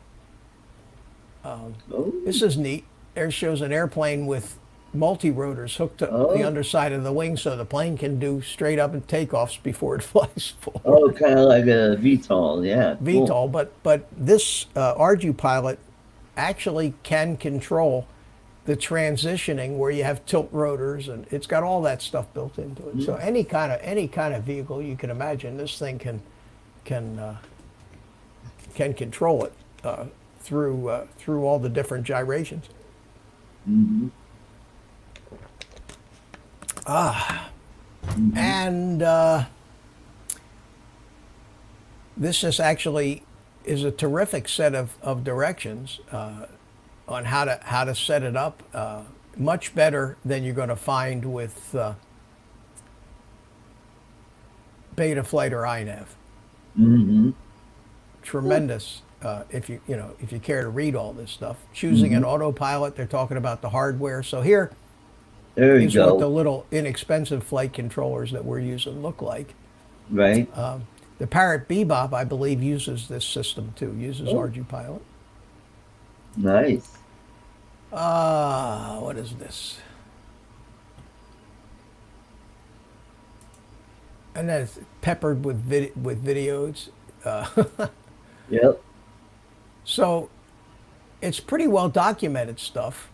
This is neat. There shows an airplane with multi-rotors hooked to the underside of the wing so the plane can do straight up and takeoffs before it flies forward. Oh, kind of like a VTOL, yeah. VTOL, cool. But this Ardupilot actually can control the transitioning where you have tilt rotors, and it's got all that stuff built into it. So any kind of vehicle you can imagine, this thing can control it through all the different gyrations. And this is actually a terrific set of directions on how to set it up. Much better than you're going to find with Betaflight or INAV. Tremendous. If you care to read all this stuff. Choosing an autopilot, they're talking about the hardware. So here is what the little inexpensive flight controllers that we're using look like. Right. The Parrot Bebop, I believe, uses this system too. Uses Ardupilot. Nice. What is this? And then it's peppered with videos. Yep. So it's pretty well documented stuff.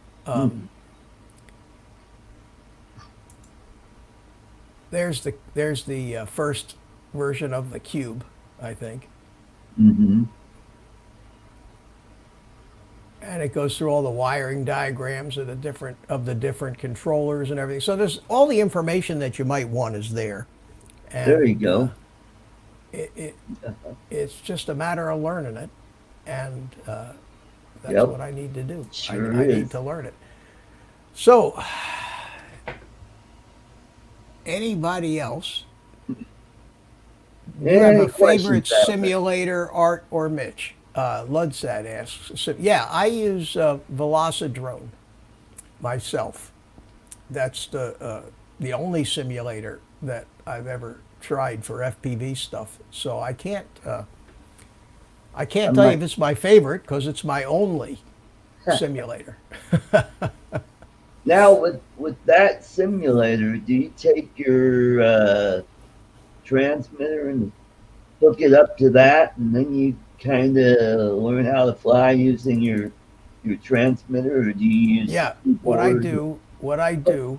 There's the first version of the cube, I think. And it goes through all the wiring diagrams of the different controllers and everything. So there's all the information that you might want is there. And, there you go. It's just a matter of learning it, and that's what I need to do. Sure I need to learn it. So, anybody else? Do you have a favorite simulator, Art or Mitch? Ludsat asks. So, yeah, I use Velocidrone myself. That's the only simulator that I've ever tried for FPV stuff. So I can't tell you if it's my favorite because it's my only simulator. Now with that simulator, do you take your transmitter and hook it up to that, and then you kind of learn how to fly using your transmitter, or do you use what I do,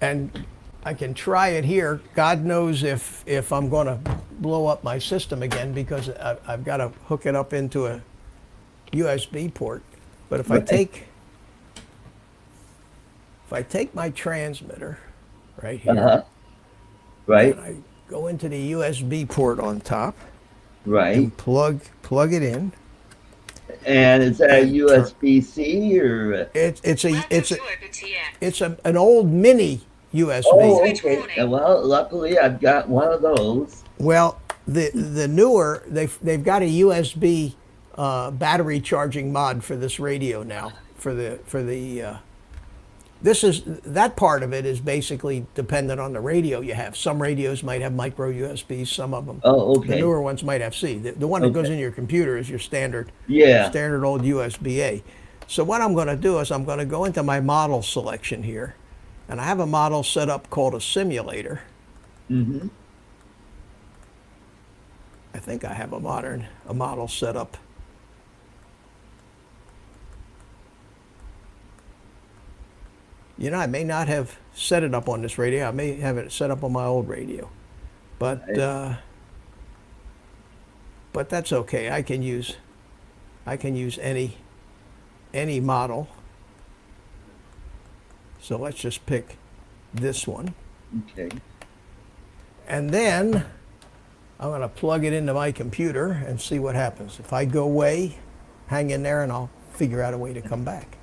and I can try it here. God knows if I'm going to blow up my system again because I've got to hook it up into a USB port. But if I take my transmitter right here, right, and I go into the USB port on top, right, and plug it in. And is that a USB-C or? It's an old mini USB. Oh, okay. Well, luckily I've got one of those. Well, the newer they've got a USB battery charging mod for this radio now. That part of it is basically dependent on the radio you have. Some radios might have micro USBs, some of them. Oh, okay. The newer ones might have C. The one that goes in your computer is your standard old USB-A. So what I'm going to do is I'm going to go into my model selection here. And I have a model set up called a simulator. I think I have a model set up. You know, I may not have set it up on this radio. I may have it set up on my old radio. But that's okay. I can use any model. So let's just pick this one. Okay. And then I'm going to plug it into my computer and see what happens. If I go away, hang in there and I'll figure out a way to come back.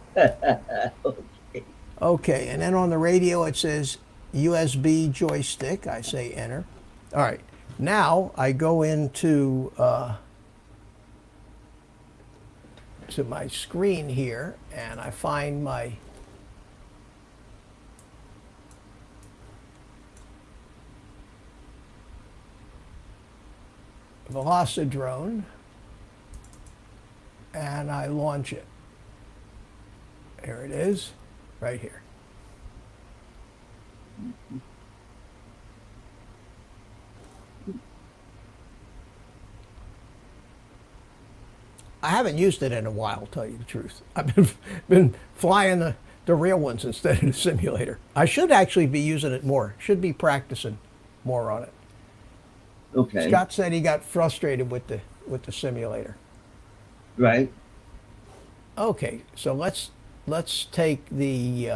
Okay, and then on the radio it says USB joystick. I say enter. All right, now I go into to my screen here and I find my Velocidrone and I launch it. There it is, right here. I haven't used it in a while, tell you the truth. I've been flying the real ones instead of the simulator. I should actually be using it more. Should be practicing more on it. Okay. Scott said he got frustrated with the simulator. Right. Okay, so let's take the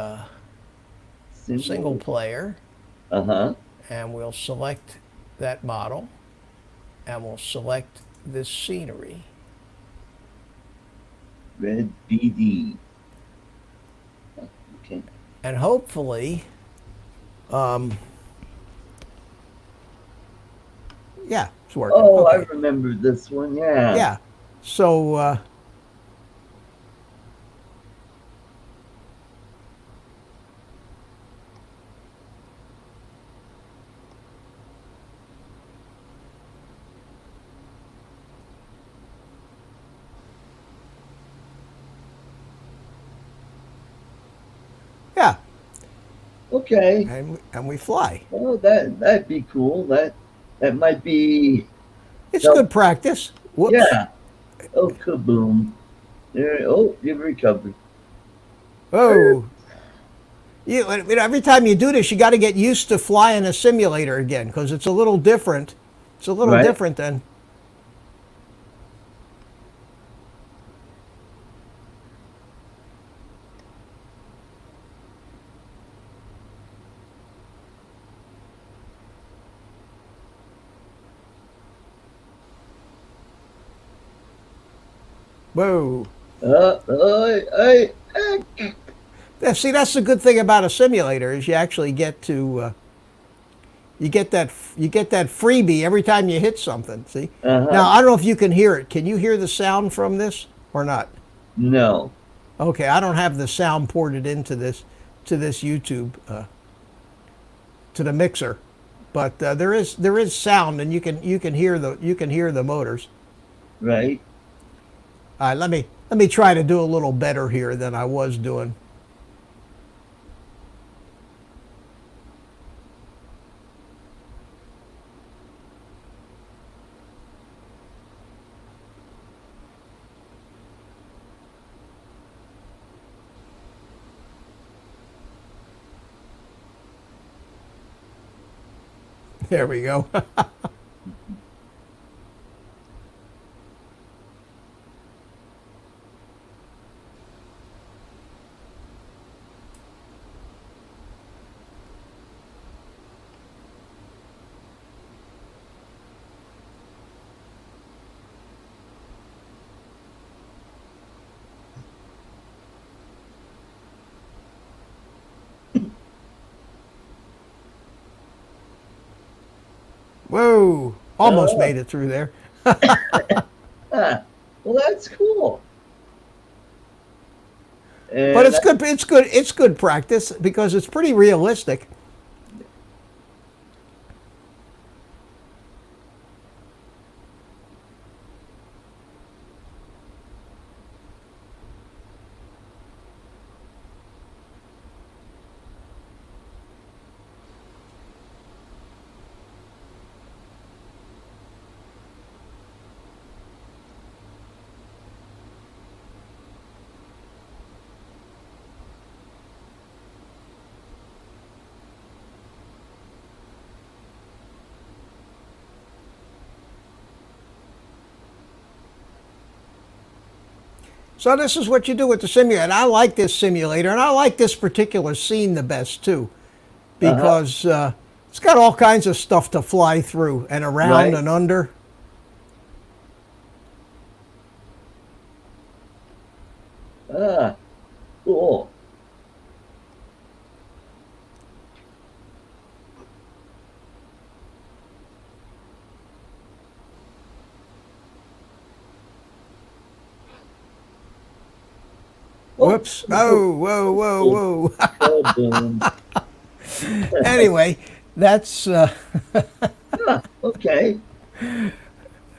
single player. Uh-huh. And we'll select that model and we'll select this scenery. Red BD. Okay. And hopefully, yeah, it's working. Oh, okay. I remember this one, yeah. Yeah, so yeah, Okay. and we fly. Oh, that'd be cool. That might be. It's good practice. Whoops. Yeah. Oh, kaboom! There. Oh, you've recovered. Oh. Every time you do this, you got to get used to flying a simulator again because it's a little different. It's a little different than. Whoa. See, that's the good thing about a simulator is you actually get to you get that freebie every time you hit something. See. Now I don't know if you can hear it. Can you hear the sound from this or not? No. Okay, I don't have the sound ported into this YouTube to the mixer, but there is sound and you can hear the motors. Right. All right, let me try to do a little better here than I was doing. There we go. Whoa! Almost made it through there. Well, that's cool. And but it's good. It's good practice because it's pretty realistic. So this is what you do with the simulator. And I like this simulator, and I like this particular scene the best too, because it's got all kinds of stuff to fly through and around and under. Cool. Whoops. Oh, whoa, whoa, whoa. Oh, boom. Anyway, that's Huh, okay.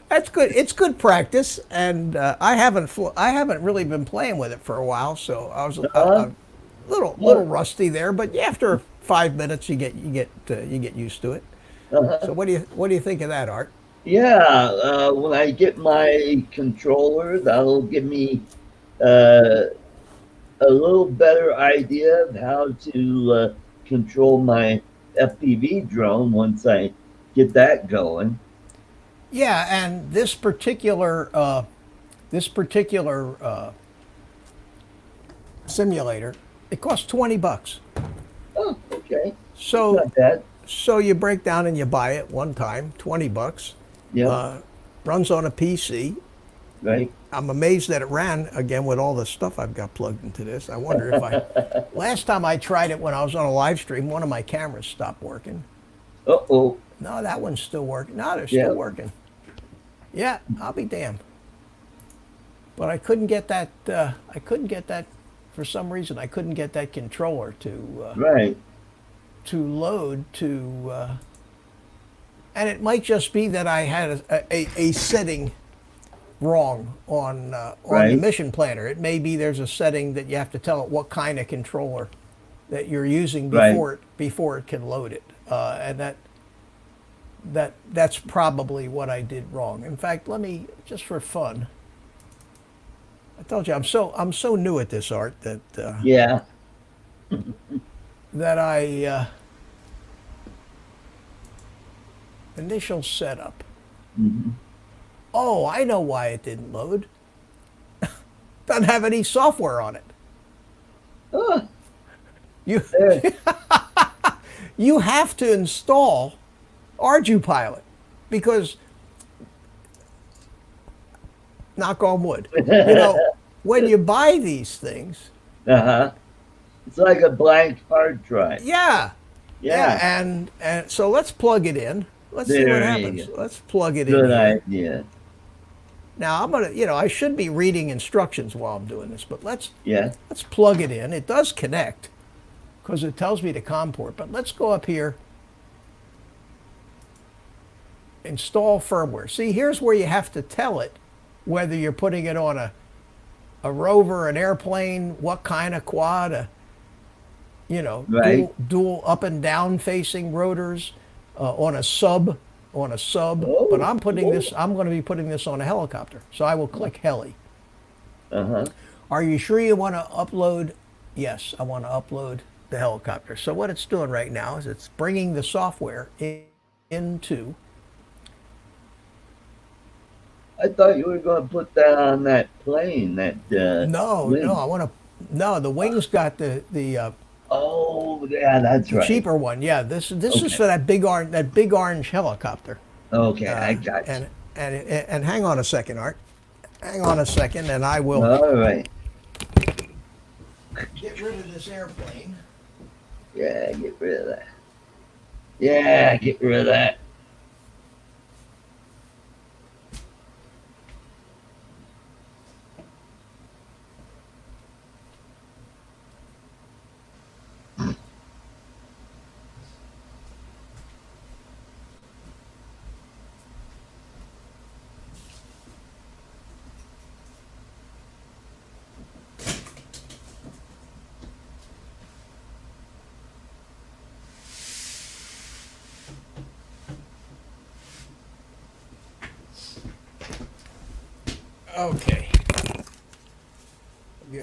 that's good. It's good practice, and I haven't really been playing with it for a while, so I was Uh-huh. a little Well, rusty there. But after 5 minutes, you get used to it. uh-huh. So what do you think of that, Art? Yeah, when I get my controller, that'll give me uh, a little better idea of how to control my FPV drone once I get that going. Yeah, and this particular simulator, it costs $20. Oh, okay. It's So not bad. so you break down and you buy it one time, $20. Yep, Uh, runs on a PC. right. I'm amazed that it ran again with all the stuff I've got plugged into this. I wonder if I. Last time I tried it when I was on a live stream, one of my cameras stopped working. Uh-oh. No, that one's still working. No, they're Yeah. still working. Yeah, I'll be damned. But I couldn't get that. I couldn't get that for some reason. I couldn't get that controller Right. to load to. And it might just be that I had a setting wrong on the Right. mission planner. It may be there's a setting that you have to tell it what kind of controller that you're using Right. before it can load it, and that's probably what I did wrong. In fact, let me just for fun. I told you I'm so new at this, Art, Yeah. that I initial setup. Hmm. Oh, I know why it didn't load. Doesn't have any software on it. Oh, You there. you have to install Ardupilot because, knock on wood, when you buy these things, Uh-huh. It's like a blank hard drive. yeah, Yeah. and so let's plug it in. Let's see what There you happens. go. Let's plug it in Good here. idea. Now I'm gonna, I should be reading instructions while I'm doing this, but Yeah. let's plug it in. It does connect because it tells me the COM port. But let's go up here, install firmware. See, here's where you have to tell it whether you're putting it on a rover, an airplane, what kind of quad, Right. dual up and down facing rotors, on a sub, But Oh, I'm putting oh. this. I'm going to be putting this on a helicopter. So I will click heli. Uh-huh. Are you sure you want to upload? Yes, I want to upload the helicopter. So what it's doing right now is it's bringing the software into. I thought you were going to put that on that plane, that No, wing. I want to. No, the wing's got the Oh, yeah, that's right. cheaper one. Yeah, this is Okay. for that big orange helicopter. Okay, I got you. And hang on a second, Art. Hang on a second, and I will All right. get rid of this airplane. Yeah, get rid of that. Yeah, get rid of that. Okay.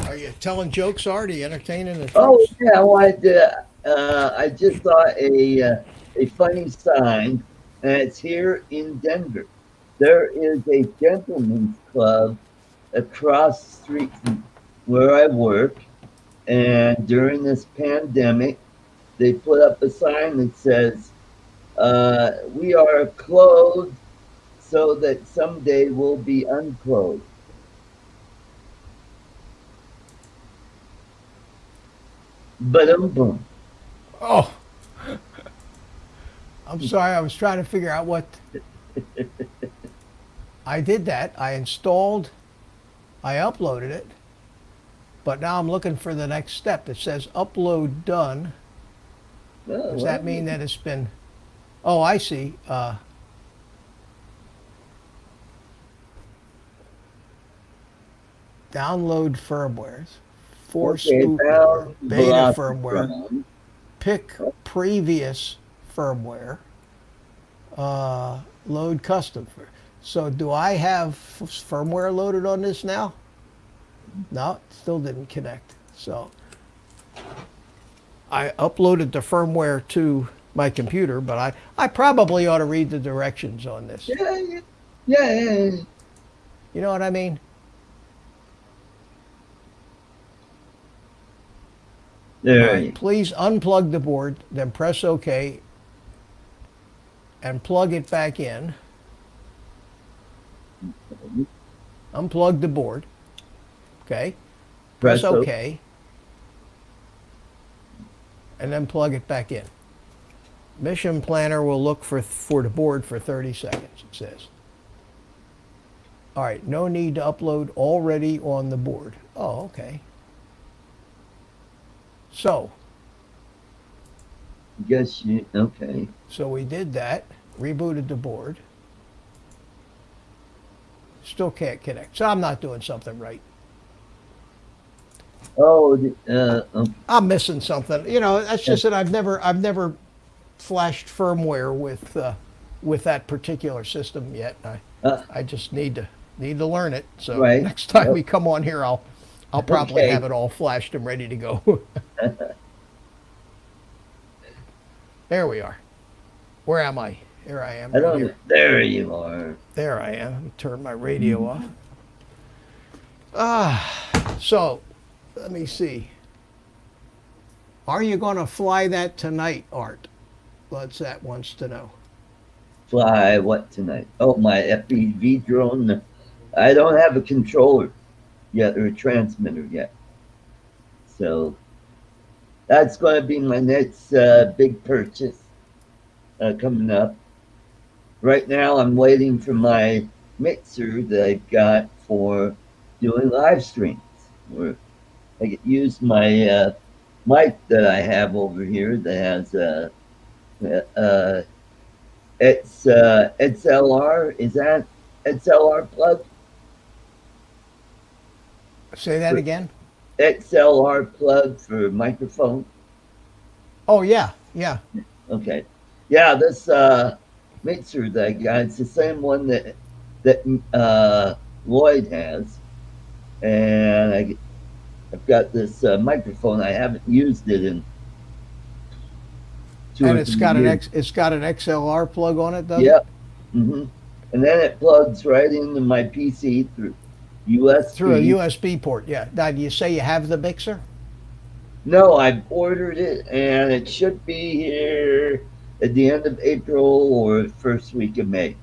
Are you telling jokes, Art? Are you entertaining the Oh, troops? yeah, I wanted to, I just saw a funny sign, and it's here in Denver. There is a gentleman's club across the street from where I work, and during this pandemic, they put up a sign that says, we are clothed so that someday we'll be unclothed. Boom. Oh, I'm sorry. I was trying to figure out what. I did that. I installed. I uploaded it. But now I'm looking for the next step. It says upload done. Oh, Does that mean that it's been... Oh, I see. Download firmwares. Force boot down beta velocity firmware. from. Pick previous firmware. Load custom. So do I have firmware loaded on this now? No, it still didn't connect. So I uploaded the firmware to my computer, but I probably ought to read the directions on this. Yeah. You know what I mean? There. All right, please unplug the board, then press OK and plug it back in. Unplug the board. Okay. Press OK. And then plug it back in. Mission planner will look for the board for 30 seconds, it says. All right, no need to upload already on the board. Oh, okay. So. Okay. So we did that, rebooted the board. Still can't connect. So I'm not doing something right. Oh, I'm missing something. You know, that's just that I've never flashed firmware with that particular system yet. I just need to learn it. So next time we come on here, I'll probably have it all flashed and ready to go. There we are. Where am I? Here I am. Right here. There you are. There I am. Let me turn my radio off. So let me see. Are you going to fly that tonight, Art? That wants to know. Fly what tonight? Oh, my FPV drone. I don't have a controller yet or a transmitter yet. So that's going to be my next big purchase coming up. Right now, I'm waiting for my mixer that I've got for doing live streams. Where I get use my mic that I have over here that has it's XLR. Is that XLR plug? Say that again. XLR plug for microphone. Oh yeah. Okay. Yeah, this mixer that I got, it's the same one that Lloyd has, and I've got this microphone. I haven't used it in 2 and or 3 years. It's got an XLR plug on it, doesn't it? And then it plugs right into my PC through USB. Through a USB port, yeah. Now, do you say you have the mixer? No, I've ordered it, and it should be here at the end of April or first week of May.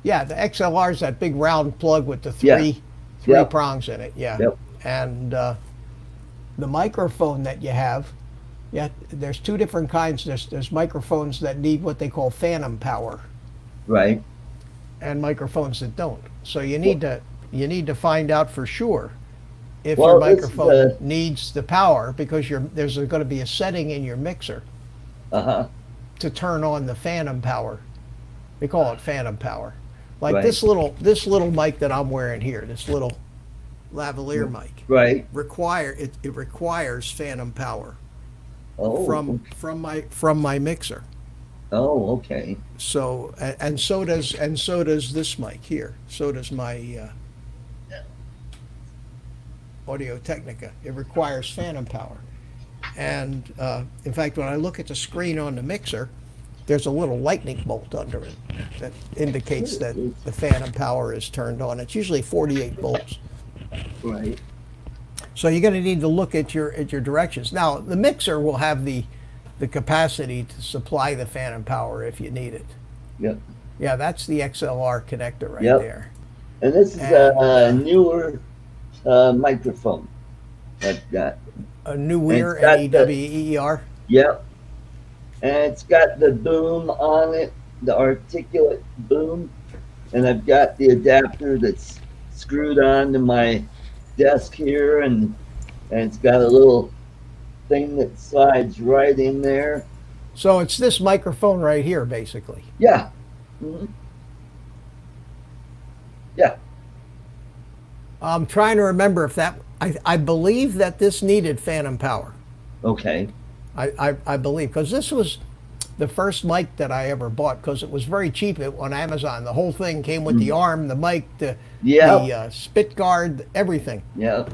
Yeah, the XLR is that big round plug with the three prongs in it. Yeah. Yep. And the microphone that you have, there's two different kinds. There's microphones that need what they call phantom power. Right. And microphones that don't. So you need to find out for sure if your microphone needs the power, because there's going to be a setting in your mixer to turn on the phantom power. We call it phantom power. Like this little mic that I'm wearing here, this little lavalier mic. Right. It requires phantom power. Oh. From my mixer. Oh, okay. So and so does this mic here. So does my Audio Technica. It requires phantom power. And in fact, when I look at the screen on the mixer, there's a little lightning bolt under it that indicates that the phantom power is turned on. It's usually 48 volts. Right. So you're going to need to look at your directions. Now, the mixer will have the capacity to supply the phantom power if you need it. Yep. Yeah, that's the XLR connector right there. And this is a newer microphone I've got. A newer, N-E-W-E-R? Yep. And it's got the boom on it, the articulate boom. And I've got the adapter that's screwed onto my desk here, and and it's got a little thing that slides right in there. So it's this microphone right here, basically. Yeah. Mm-hmm. Yeah. I'm trying to remember if that. I believe that this needed phantom power. Okay. I believe, because this was the first mic that I ever bought, because it was very cheap on Amazon. The whole thing came with the arm, the mic, the spit guard, everything. Yeah.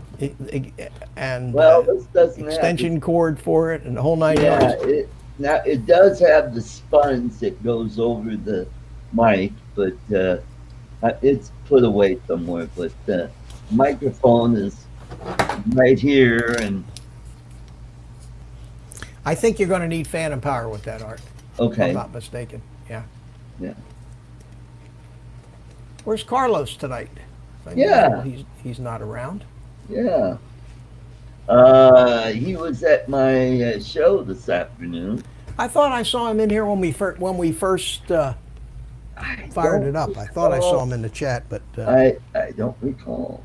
And Well, this doesn't extension cord for it, and the whole 9 yards. yards. Now it does have the sponge that goes over the mic, but it's put away somewhere. But the microphone is right here, and I think you're going to need phantom power with that, Art. okay. If I'm not mistaken. Yeah. Yeah. Where's Carlos tonight? Yeah. He's not around. Yeah. He was at my show this afternoon. I thought I saw him in here when we first fired it up. I thought I saw him in the chat, but I don't recall.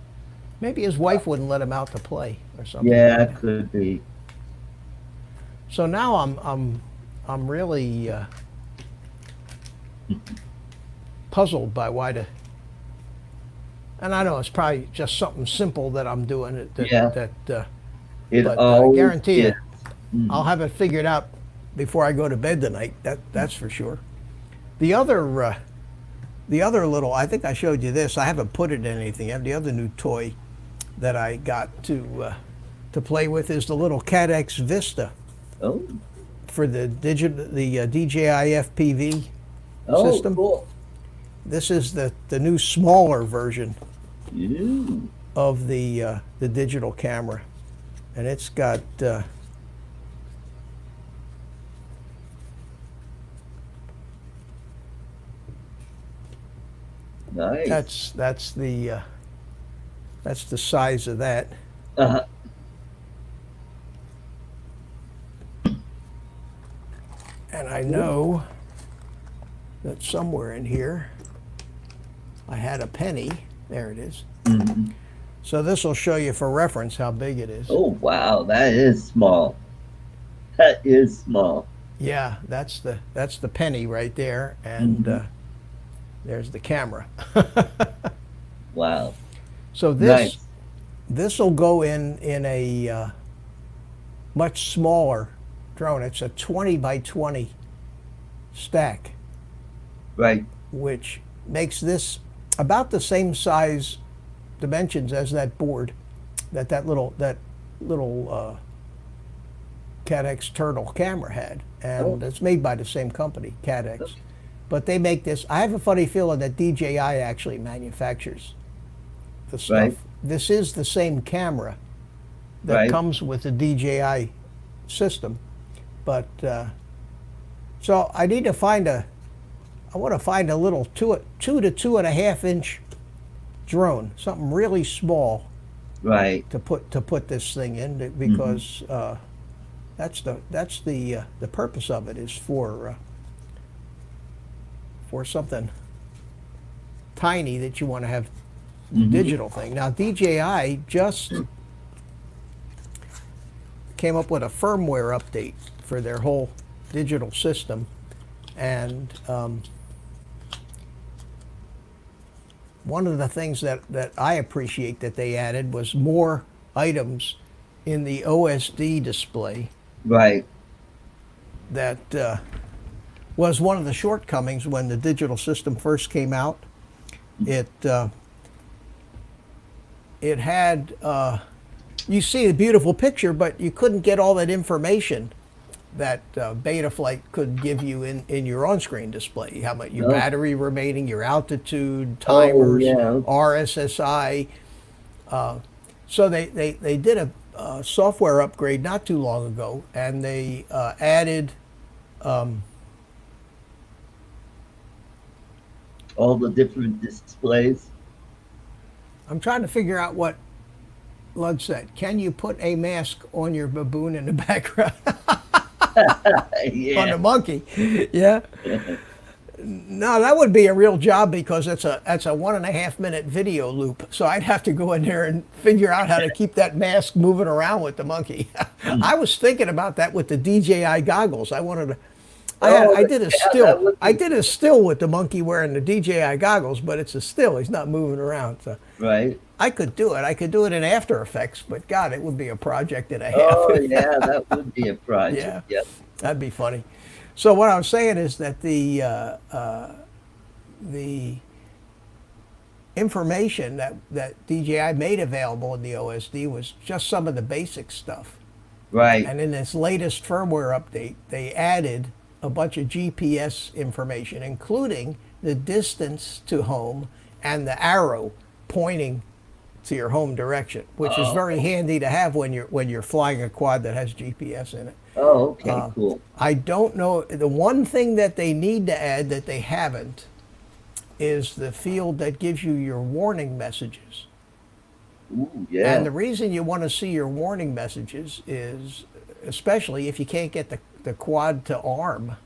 Maybe his wife wouldn't let him out to play or something. Yeah, it could be. So now I'm really puzzled by why and I know it's probably just something simple that I'm doing. But I guarantee you, I'll have it figured out before I go to bed tonight. That's for sure. The other little, I think I showed you this. I haven't put it in anything. I have the other new toy that I got to play with is the little CADX Vista. Oh. For the DJI FPV system. Cool. This is the new smaller version Ew. of the digital camera, and it's got nice. That's the size of that. Uh-huh. And I know that somewhere in here I had a penny. There it is. Mm-hmm. So this will show you for reference how big it is. Oh wow, that is small. That is small. Yeah, that's the penny right there, and there's the camera. Wow. So this will go in a much smaller drone. It's a 20 by 20 stack. Right. Which makes this about the same size dimensions as that board that little CADX Turtle camera had, and it's made by the same company, CADX. But they make this. I have a funny feeling that DJI actually manufactures the stuff. Right. This is the same camera that comes with the DJI system, but so I need to find I want to find a little 2 to 2.5 inch drone, something really small, right, to put this thing in, because that's the purpose of it, is for something tiny that you want to have digital thing. Now DJI just came up with a firmware update for their whole digital system, and one of the things that I appreciate that they added was more items in the OSD display. Right. That was one of the shortcomings when the digital system first came out. It had, you see a beautiful picture, but you couldn't get all that information that Betaflight could give you in your on-screen display. How much your battery remaining, your altitude, timers, RSSI. So they did a software upgrade not too long ago, and they added all the different displays. I'm trying to figure out what Lud said. Can you put a mask on your baboon in the background? Yeah. On the monkey. Yeah. No, that would be a real job because that's a 1.5 minute video loop. So I'd have to go in there and figure out how to keep that mask moving around with the monkey. I was thinking about that with the DJI goggles. I wanted to. I did a still. I did a still with the monkey wearing the DJI goggles, but it's a still. He's not moving around. So Right. I could do it. I could do it in After Effects, but God, it would be a project and a half. Oh yeah, that would be a project. Yeah. Yep. That'd be funny. So what I was saying is that the information that DJI made available in the OSD was just some of the basic stuff. Right. And in this latest firmware update, they added a bunch of GPS information, including the distance to home and the arrow pointing to your home direction, which is very handy to have when you're flying a quad that has GPS in it. Oh, okay, cool. I don't know. The one thing that they need to add that they haven't is the field that gives you your warning messages. Ooh, yeah. And the reason you want to see your warning messages is, especially if you can't get the quad to arm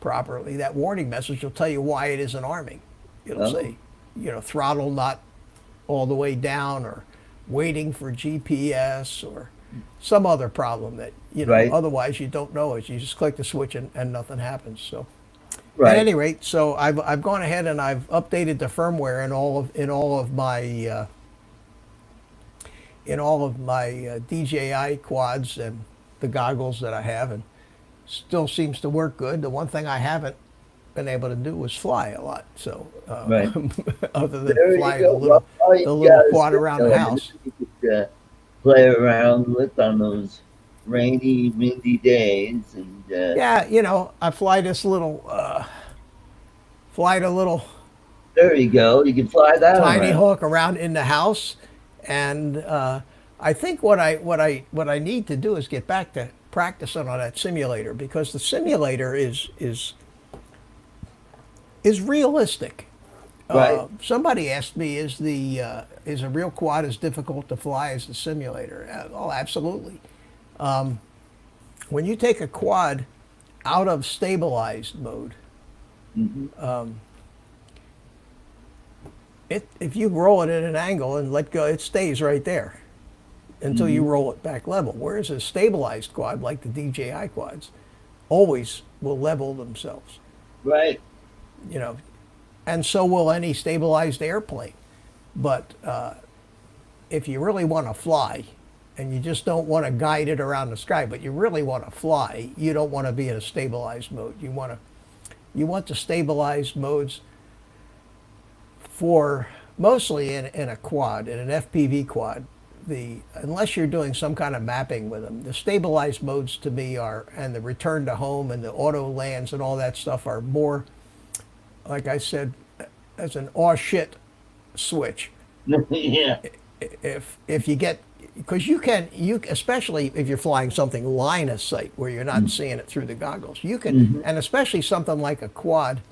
properly, that warning message will tell you why it isn't arming. It'll say, throttle not all the way down, or waiting for GPS, or some other problem that, Right. otherwise you don't know it. You just click the switch and nothing happens. So Right. at any rate, so I've gone ahead and I've updated the firmware in all of my DJI quads and the goggles that I have, and still seems to work good. The one thing I haven't been able to do was fly a lot. So Right. other than There you flying go. the All you little gotta quad do, around the house. You could play around with on those rainy, windy days, and Yeah, I fly this little there you go. You can fly that around. Tynyhawk around in the house, and I think what I need to do is get back to practicing on that simulator, because the simulator is realistic. Right. Somebody asked me, is a real quad as difficult to fly as the simulator? Oh, absolutely. When you take a quad out of stabilized mode, if you roll it at an angle and let go, it stays right there until you roll it back level. Whereas a stabilized quad, like the DJI quads, always will level themselves. Right. And so will any stabilized airplane. But if you really want to fly, and you just don't want to guide it around the sky, but you really want to fly, you don't want to be in a stabilized mode. You want the stabilized modes for mostly in a quad, in an FPV quad. Unless you're doing some kind of mapping with them, the stabilized modes to me and the return to home and the auto lands and all that stuff are more, like I said, as an aw shit switch. Yeah. If you get, because you especially if you're flying something line of sight where you're not seeing it through the goggles, you can, and especially something like a quad,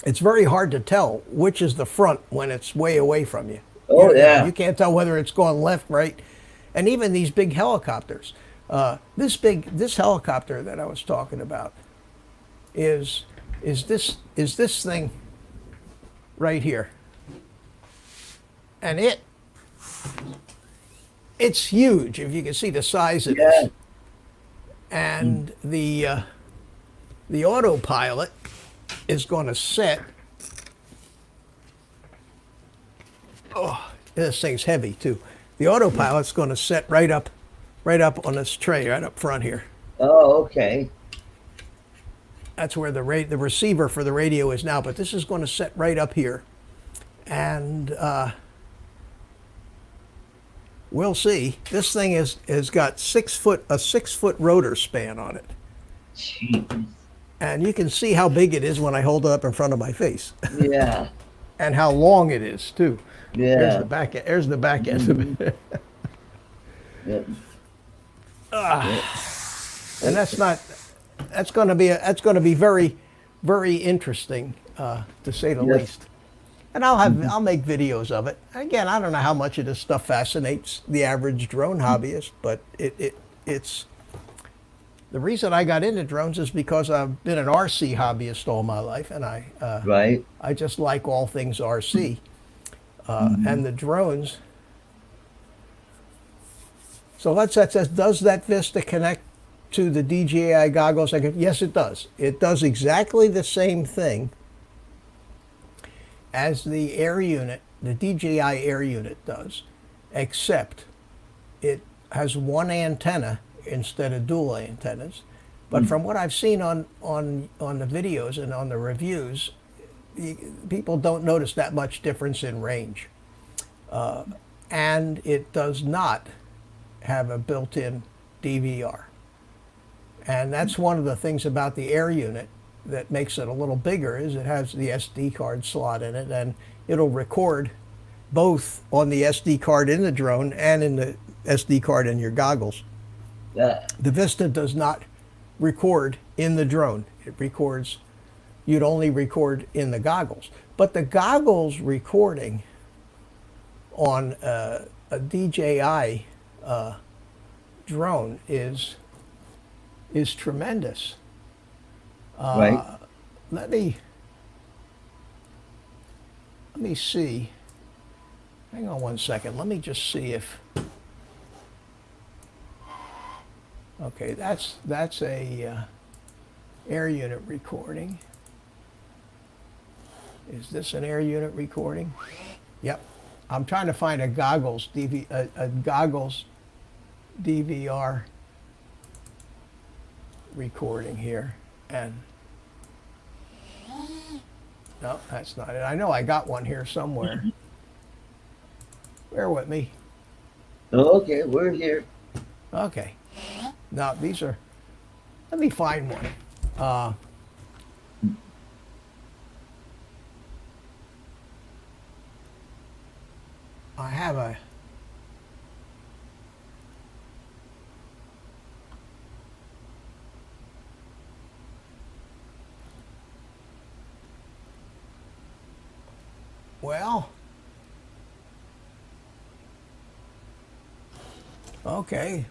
it's very hard to tell which is the front when it's way away from you. Oh, yeah. You can't tell whether it's going left, right, and even these big helicopters. This helicopter that I was talking about is this thing right here, and it's huge. If you can see the size of this, and the autopilot is going to set. Oh, this thing's heavy too. The autopilot's going to set right up on this tray right up front here. Oh, okay. That's where the receiver for the radio is now, but this is going to set right up here, and we'll see. This thing has got a 6 foot rotor span on it. Jeez. And you can see how big it is when I hold it up in front of my face. Yeah. And how long it is too. Yeah. There's the back end. There's the back end of it. Yep. And that's going to be very, very interesting, to say the least. And I'll make videos of it. Again, I don't know how much of this stuff fascinates the average drone hobbyist, but it's the reason I got into drones is because I've been an RC hobbyist all my life, and Right. I just like all things RC. Mhm. And the drones. So that says, does that Vista connect to the DJI goggles? Yes, it does. It does exactly the same thing as the air unit, the DJI air unit does, except it has one antenna instead of dual antennas. But from what I've seen on the videos and on the reviews, people don't notice that much difference in range. And it does not have a built-in DVR. And that's one of the things about the air unit that makes it a little bigger, is it has the SD card slot in it, and it'll record both on the SD card in the drone and in the SD card in your goggles. Yeah. The Vista does not record in the drone. It records, you'd only record in the goggles. But the goggles recording on a DJI drone is tremendous. Right. Let me see. Hang on one second. Let me just see if. Okay, that's a air unit recording. Is this an air unit recording? Yep. I'm trying to find a goggles DVR recording here, and no, that's not it. I know I got one here somewhere. Bear with me. Okay, we're here. Okay. Now these are. Let me find one. I have a. Well, okay.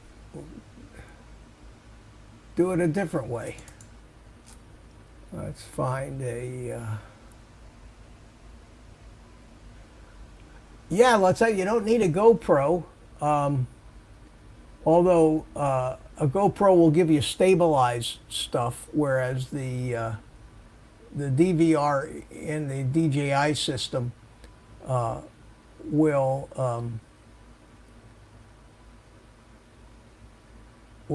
Do it a different way. Let's find a. Yeah, let's say you don't need a GoPro, although a GoPro will give you stabilized stuff, whereas the DVR in the DJI system will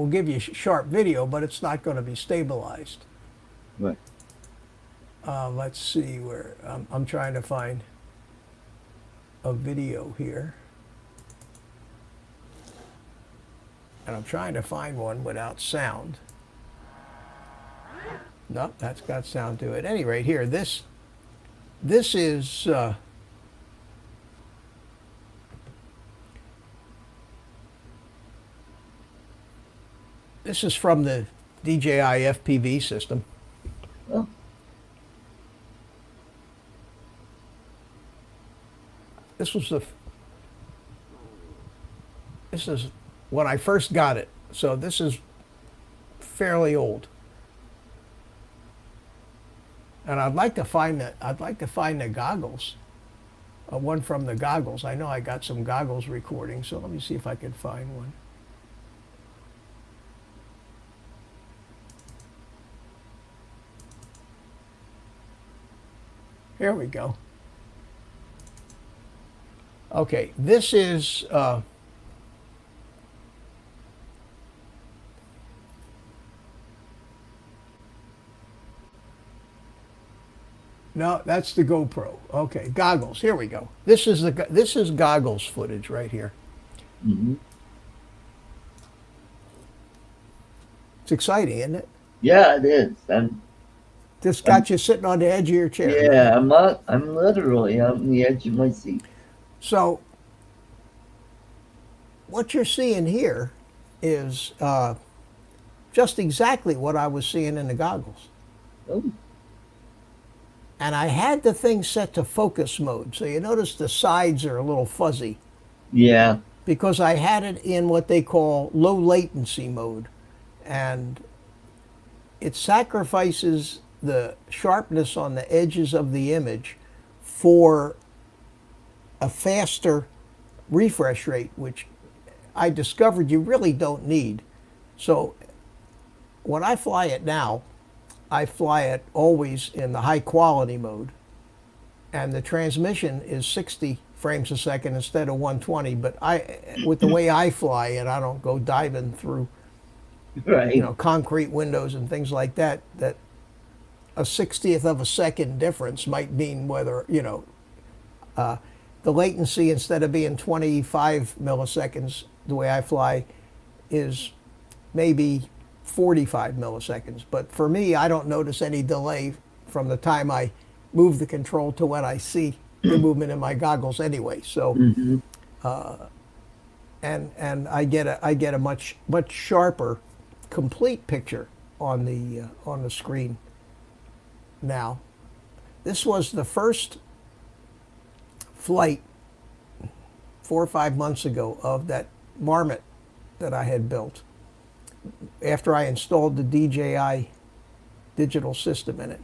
give you sharp video, but it's not going to be stabilized. Right. Let's see where I'm trying to find a video here, and I'm trying to find one without sound. Nope, that's got sound to it. At any rate, here, this is this is from the DJI FPV system. Oh. This is when I first got it, so this is fairly old. And I'd like to find the goggles, one from the goggles. I know I got some goggles recordings, so let me see if I can find one. Here we go. Okay, this is no, that's the GoPro. Okay, goggles. Here we go. This is goggles footage right here. Mm-hmm. It's exciting, isn't it? Yeah, it is. Just got you sitting on the edge of your chair. Yeah, I'm literally on the edge of my seat. So what you're seeing here is just exactly what I was seeing in the goggles. Oh. And I had the thing set to focus mode. So you notice the sides are a little fuzzy. Yeah. Because I had it in what they call low latency mode. And it sacrifices the sharpness on the edges of the image for a faster refresh rate, which I discovered you really don't need. So when I fly it now, I fly it always in the high quality mode, and the transmission is 60 frames a second instead of 120. But with the way I fly it, I don't go diving through, Right. concrete windows and things like that. That a 60th of a second difference might mean whether the latency, instead of being 25 milliseconds the way I fly, is maybe 45 milliseconds. But for me, I don't notice any delay from the time I move the control to when I see the movement in my goggles anyway. So, and I get a much sharper, complete picture on the screen now. This was the first flight 4 or 5 months ago of that Marmot that I had built after I installed the DJI digital system in it.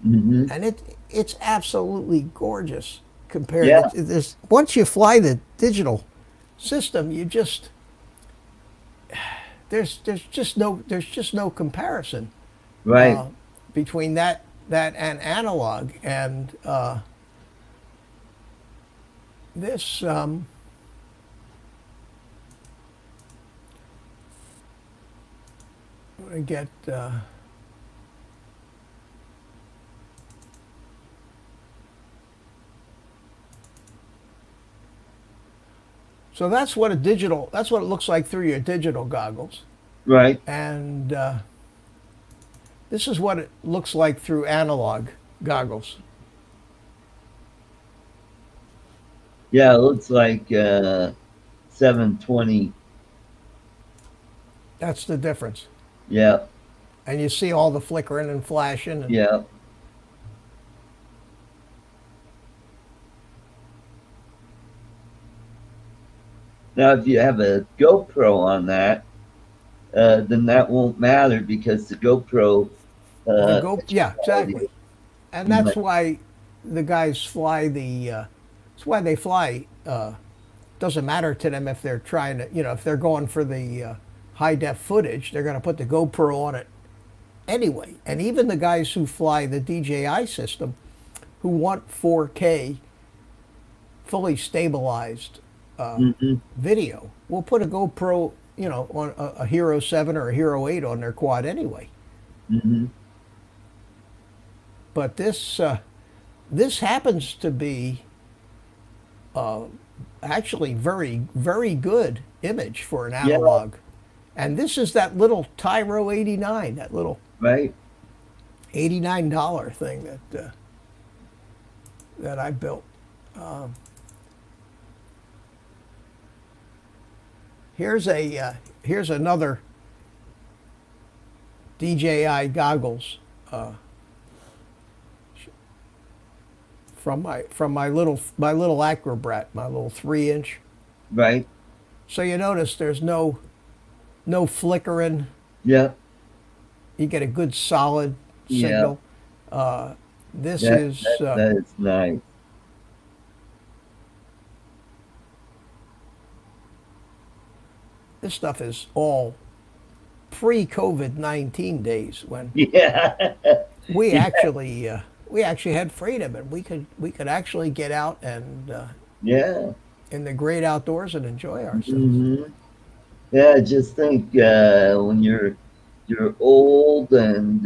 And it's absolutely gorgeous compared to this. Once you fly the digital system, you just there's just no comparison, Right. between that and analog. And this I get so that's what it looks like through your digital goggles. Right. And this is what it looks like through analog goggles. Yeah, it looks like 720. That's the difference. Yeah. And you see all the flickering and flashing. And Yeah. Now, if you have a GoPro on that, then that won't matter because the GoPro. Yeah, exactly. And that's why the guys fly that's why they fly. Doesn't matter to them if they're trying to, if they're going for the high def footage, they're going to put the GoPro on it anyway. And even the guys who fly the DJI system, who want 4K fully stabilized video, will put a GoPro, on a Hero 7 or a Hero 8 on their quad anyway. But this happens to be actually very, very good image for an analog. And this is that little Tyro89, that little Right. $89 thing that I built. Here's another DJI goggles from my little Acrobat, my little 3-inch. Right. So you notice there's no flickering. Yeah. You get a good solid signal. This That is is nice. this stuff is all pre-COVID-19 days when Yeah. we actually had freedom, and we could actually get out and Yeah. in the great outdoors and enjoy ourselves. Yeah. Just think when you're old and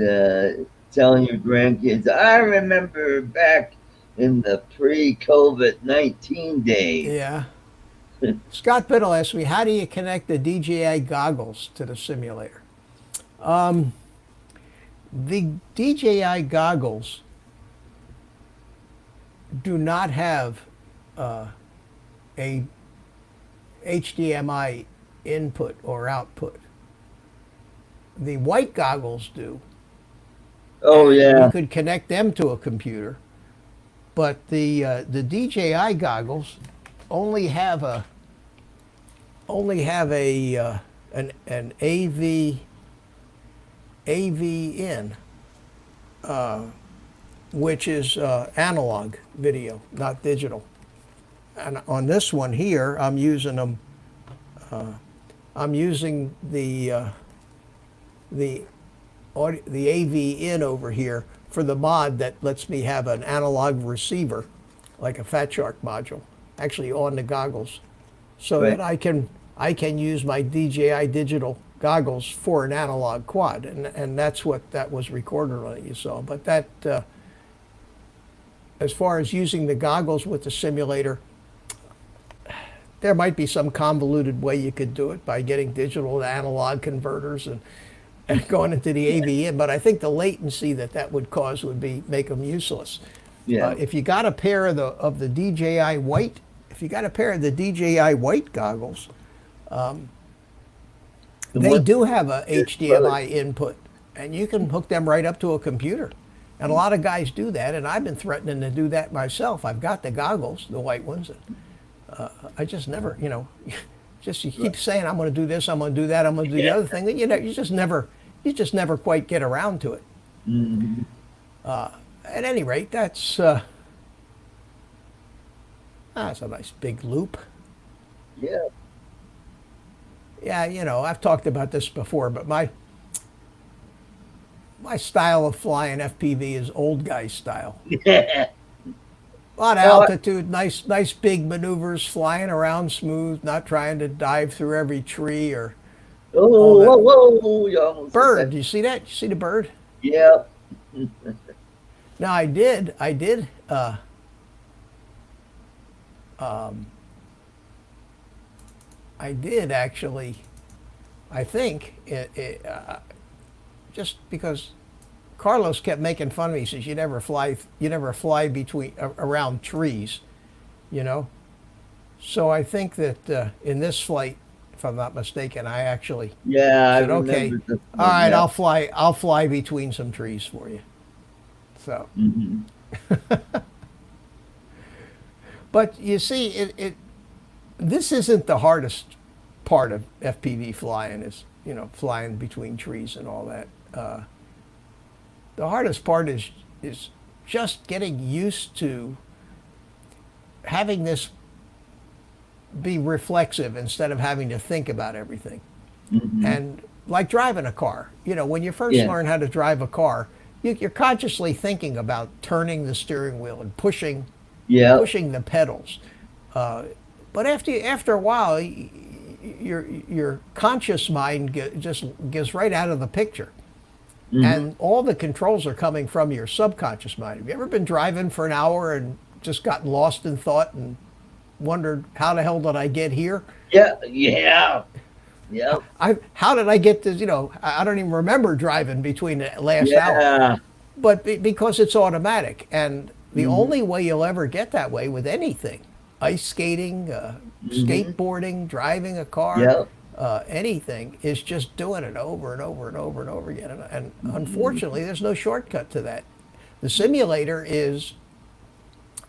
telling your grandkids, I remember back in the pre-COVID-19 days. Yeah. Scott Biddle asked me, how do you connect the DJI goggles to the simulator? The DJI goggles do not have a HDMI input or output. The white goggles do. Oh yeah. You could connect them to a computer, but the DJI goggles only have an AV AV in, which is analog video, not digital. And on this one here, I'm using them. I'm using the AV in over here for the mod that lets me have an analog receiver, like a Fat Shark module, actually on the goggles, so Right. that I can use my DJI digital goggles for an analog quad, and that's what that was recorded on, you saw. But that, as far as using the goggles with the simulator, there might be some convoluted way you could do it by getting digital to analog converters and going into the AV in, but I think the latency that would cause would make them useless. Yeah. If you got a pair of the DJI white, if you got a pair of the DJI white goggles, they do have a HDMI input, and you can hook them right up to a computer. And a lot of guys do that, and I've been threatening to do that myself. I've got the goggles, the white ones, and I just never, you keep saying I'm going to do this, I'm going to do that, I'm going to do the other thing. You just never quite get around to it. Mm-hmm. At any rate, that's a nice big loop. Yeah. Yeah, I've talked about this before, but my style of flying FPV is old guy style. Yeah. A lot of altitude, nice big maneuvers, flying around smooth, not trying to dive through every tree or Oh, whoa! You almost bird. Do you see that? You see the bird? Yeah. Now I did actually, I think, just because Carlos kept making fun of me. He says, you never fly around trees, So I think that in this flight, if I'm not mistaken, I actually said, okay, all right, yeah. I'll fly between some trees for you. So, Mm-hmm. but you see, this isn't the hardest part of FPV flying, is flying between trees and all that. The hardest part is just getting used to having this be reflexive instead of having to think about everything. Mm-hmm. And like driving a car, when you first learn how to drive a car, you're consciously thinking about turning the steering wheel and pushing the pedals. But after a while, your conscious mind just gets right out of the picture. Mm-hmm. And all the controls are coming from your subconscious mind. Have you ever been driving for an hour and just gotten lost in thought and wondered, how the hell did I get here? Yeah. How did I get this? I don't even remember driving between the last hour. But because it's automatic. And the only way you'll ever get that way with anything, ice skating, skateboarding, driving a car, anything, is just doing it over and over and over and over again. And unfortunately, there's no shortcut to that. The simulator is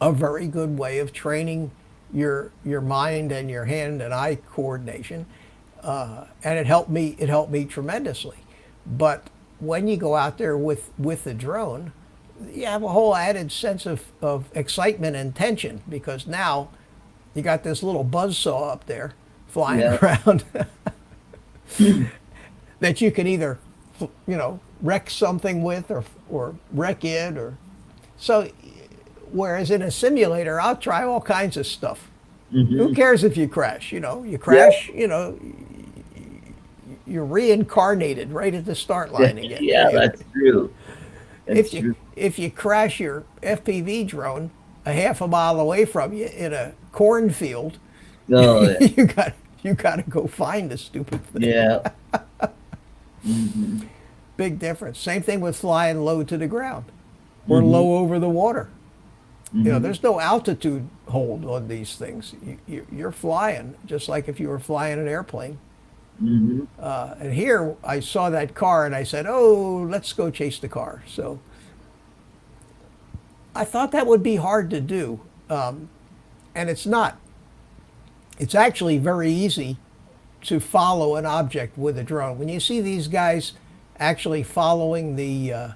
a very good way of training your mind and your hand and eye coordination, and it helped me tremendously. But when you go out there with the drone, you have a whole added sense of excitement and tension, because now you got this little buzzsaw up there flying around that you can either wreck something with or wreck it, or so. Whereas in a simulator, I'll try all kinds of stuff. Mm-hmm. Who cares if you crash? You crash, you're reincarnated right at the start line again. Yeah, that's true. If you crash your FPV drone a half a mile away from you in a cornfield, you got to go find the stupid thing. Yeah. Big difference. Same thing with flying low to the ground or low over the water. There's no altitude hold on these things. You're flying just like if you were flying an airplane. And here I saw that car and I said, oh, let's go chase the car. So I thought that would be hard to do. And it's not. It's actually very easy to follow an object with a drone. When you see these guys actually following the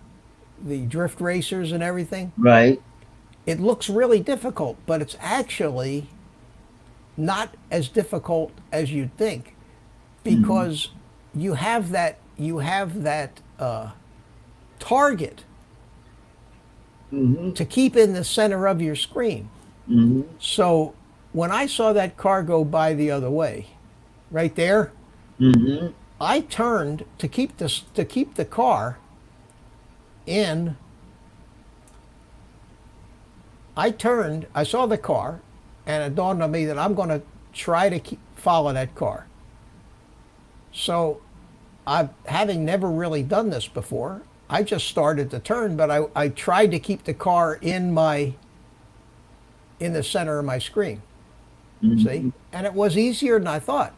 drift racers and everything. Right. It looks really difficult, but it's actually not as difficult as you'd think, because you have that target to keep in the center of your screen. So when I saw that car go by the other way, right there, I turned to keep the car in. I turned, I saw the car, and it dawned on me that I'm going to try to follow that car. So, having never really done this before, I just started to turn, but I tried to keep the car in the center of my screen. See? And it was easier than I thought,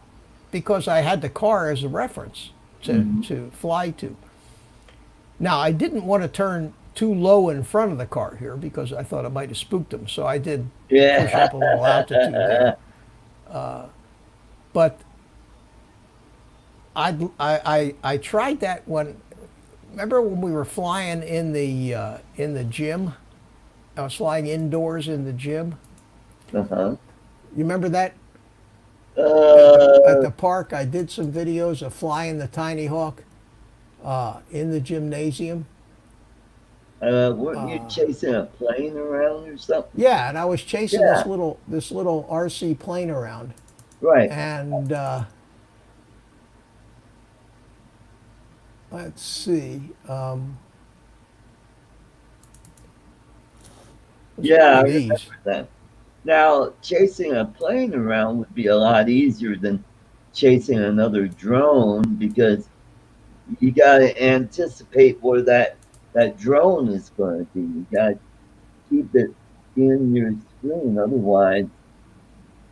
because I had the car as a reference to fly to. Now, I didn't want to turn too low in front of the car here, because I thought it might have spooked them. So I did push up a little altitude there. But I tried that remember when we were flying in the gym? I was flying indoors in the gym. You remember that? At the park, I did some videos of flying the Tynyhawk in the gymnasium. Weren't you chasing a plane around or something? Yeah, and I was chasing this little RC plane around. Right. And let's see. Yeah, I remember that. Now, chasing a plane around would be a lot easier than chasing another drone, because you got to anticipate where that drone is going to be. You got to keep it in your screen. Otherwise,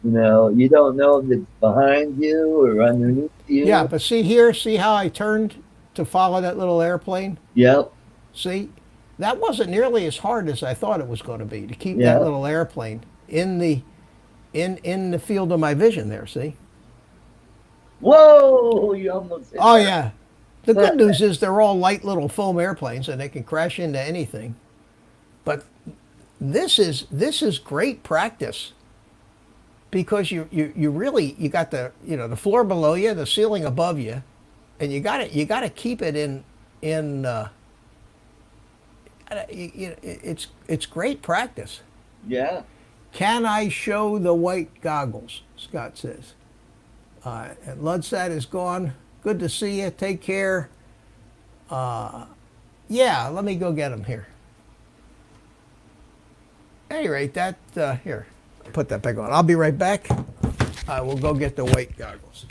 you don't know if it's behind you or underneath you. Yeah, but see how I turned to follow that little airplane? Yep. See, that wasn't nearly as hard as I thought it was going to be, to keep that little airplane in the field of my vision there, see? Whoa, you almost hit that. Yeah. The good news is they're all light little foam airplanes, and they can crash into anything. But this is great practice, because you got the the floor below you, the ceiling above you, and you got to keep it in it's great practice. Yeah. Can I show the white goggles? Scott says. And Ludsat is gone. Good to see you. Take care. Yeah, let me go get them here. At any rate, here, put that back on. I'll be right back. I will go get the white goggles.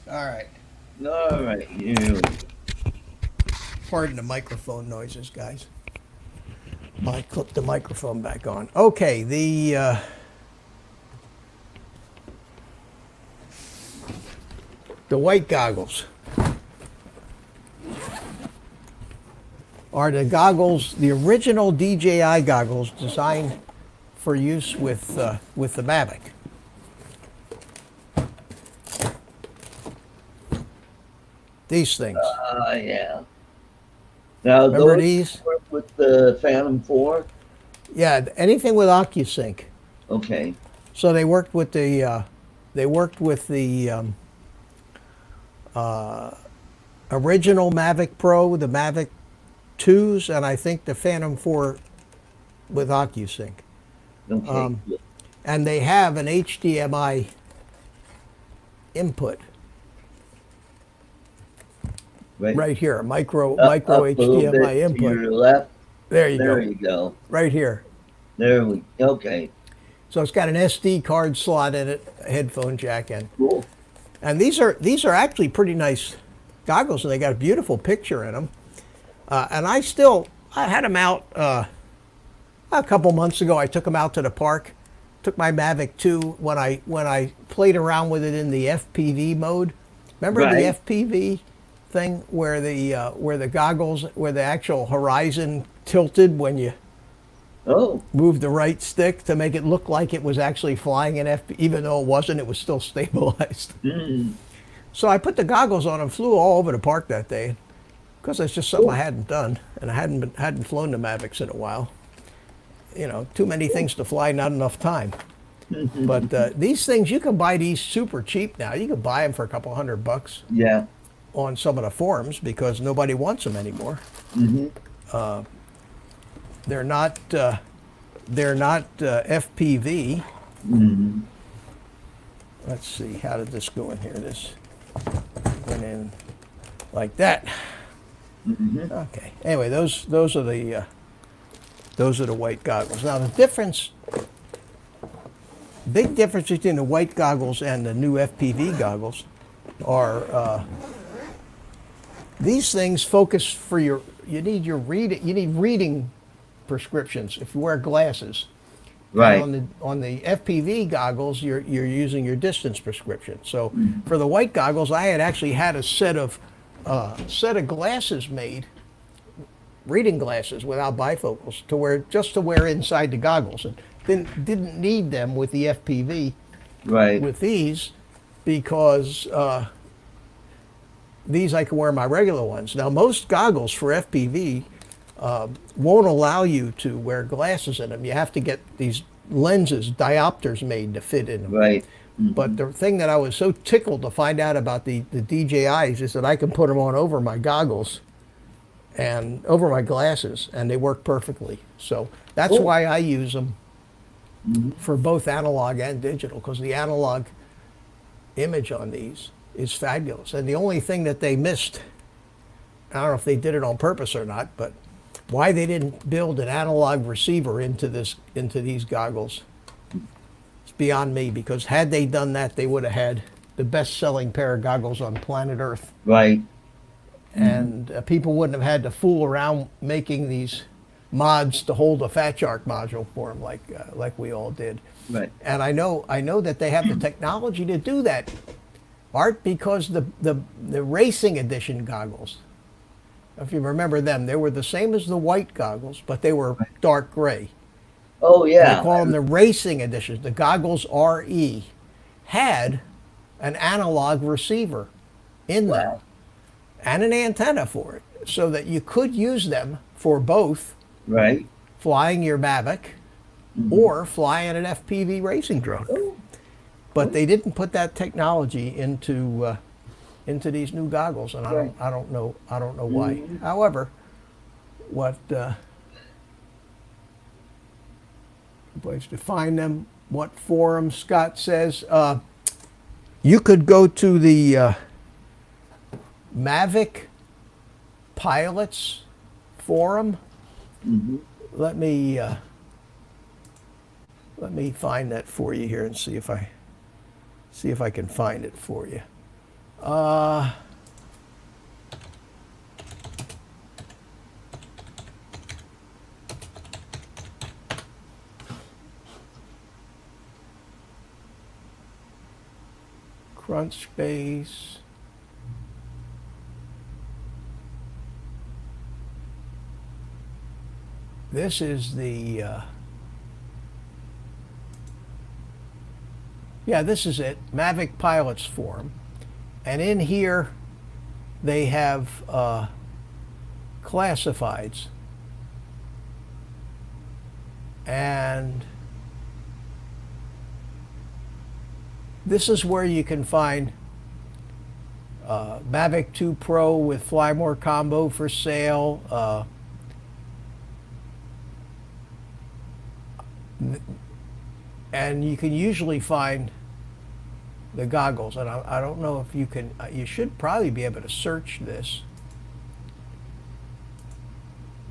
All right. All right. You. Pardon the microphone noises, guys. I clipped the microphone back on. Okay, the white goggles are the original DJI goggles designed for use with the Mavic. These things. Yeah. Now, remember those these? work with the Phantom 4? Yeah, anything with OcuSync. Okay. So they worked with the original Mavic Pro, the Mavic 2s, and I think the Phantom 4 with OcuSync. Okay. Good. And they have an HDMI input right here, micro Up a little HDMI bit input. to your left. There you There go. you go. Right here. There we. Okay. So it's got an SD card slot in it, a headphone jack in. Cool. And these are actually pretty nice goggles, and they got a beautiful picture in them. And I had them out a couple months ago. I took them out to the park. Took my Mavic 2 when I played around with it in the FPV mode. Remember Right. the FPV thing where the goggles, where the actual horizon tilted when you Oh. moved the right stick to make it look like it was actually flying in FPV, even though it wasn't. It was still stabilized. Mm. So I put the goggles on and flew all over the park that day, because that's just something I hadn't done, and I hadn't flown the Mavics in a while. You know, too many things to fly, not enough time. But these things, you can buy these super cheap now. You can buy them for a couple $100 Yeah. on some of the forums because nobody wants them anymore. Mm-hmm. They're not FPV. Mm-hmm. Let's see, how did this go in here? This went in like that. Mm-hmm. Okay. Anyway, those are the white goggles. Now the big difference between the white goggles and the new FPV goggles are these things focus for you need reading prescriptions if you wear glasses. Right. And on the FPV goggles, you're using your distance prescription. So for the white goggles, I had actually had a set of glasses made, reading glasses without bifocals, to wear inside the goggles, and didn't need them with the FPV. Right. With these, because these I can wear my regular ones. Now most goggles for FPV won't allow you to wear glasses in them. You have to get these lenses, diopters made to fit in them. Right. Mm-hmm. But the thing that I was so tickled to find out about the DJIs is that I can put them on over my goggles and over my glasses, and they work perfectly. So that's Cool. why I use them Mm-hmm. for both analog and digital, because the analog image on these is fabulous. And the only thing that they missed, I don't know if they did it on purpose or not, but why they didn't build an analog receiver into these goggles, it's beyond me, because had they done that, they would have had the best-selling pair of goggles on planet Earth. Right. And people wouldn't have had to fool around making these mods to hold a Fat Shark module for them like we all did. Right. And I know that they have the technology to do that, Art, because the racing edition goggles, if you remember them, they were the same as the white goggles, but they were dark gray. Oh yeah. They call them the racing editions. The goggles RE had an analog receiver in them Wow. and an antenna for it, so that you could use them for both Right. flying your Mavic or flying an FPV racing drone. Oh. But they didn't put that technology into these new goggles, and Right. I don't know why. However, what place to find them? What forum? Scott says you could go to the Mavic Pilots forum. Mm-hmm. Let me find that for you here and see if I can find it for you. Crunchbase. This is the, this is it, Mavic Pilots Forum. And in here, they have classifieds. And this is where you can find Mavic 2 Pro with Fly More combo for sale. And you can usually find the goggles, and I don't know if you can. You should probably be able to search this.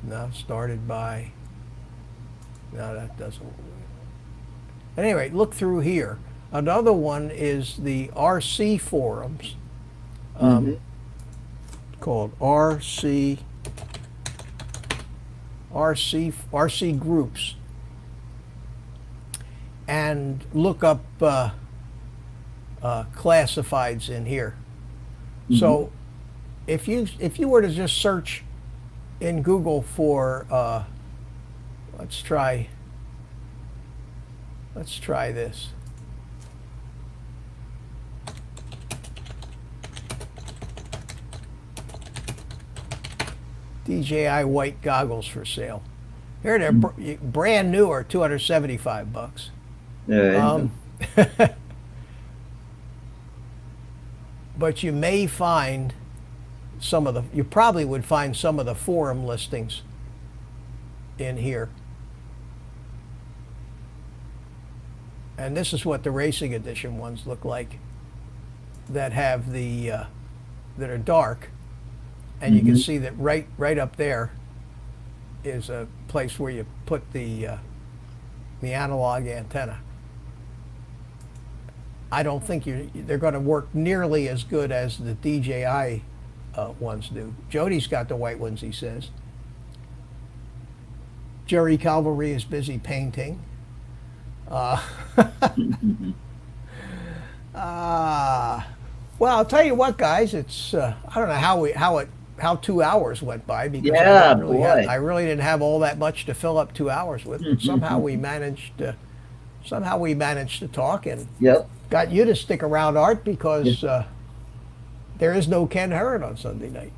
No, started by. No, that doesn't. At any rate, look through here. Another one is the RC forums, called RC groups, and look up classifieds in here. So if you were to just search in Google for let's try this. DJI white goggles for sale. Here they're brand new, are $275. But you may find you probably would find some of the forum listings in here. And this is what the racing edition ones look like, that have that are dark. And you can see that right up there is a place where you put the analog antenna. I don't think they're going to work nearly as good as the DJI ones do. Jody's got the white ones, he says. Jerry Calvary is busy painting. Well, I'll tell you what, guys. It's I don't know how 2 hours went by, because I really didn't have all that much to fill up 2 hours with. But somehow we managed to talk, and got you to stick around, Art, because there is no Ken Heron on Sunday night.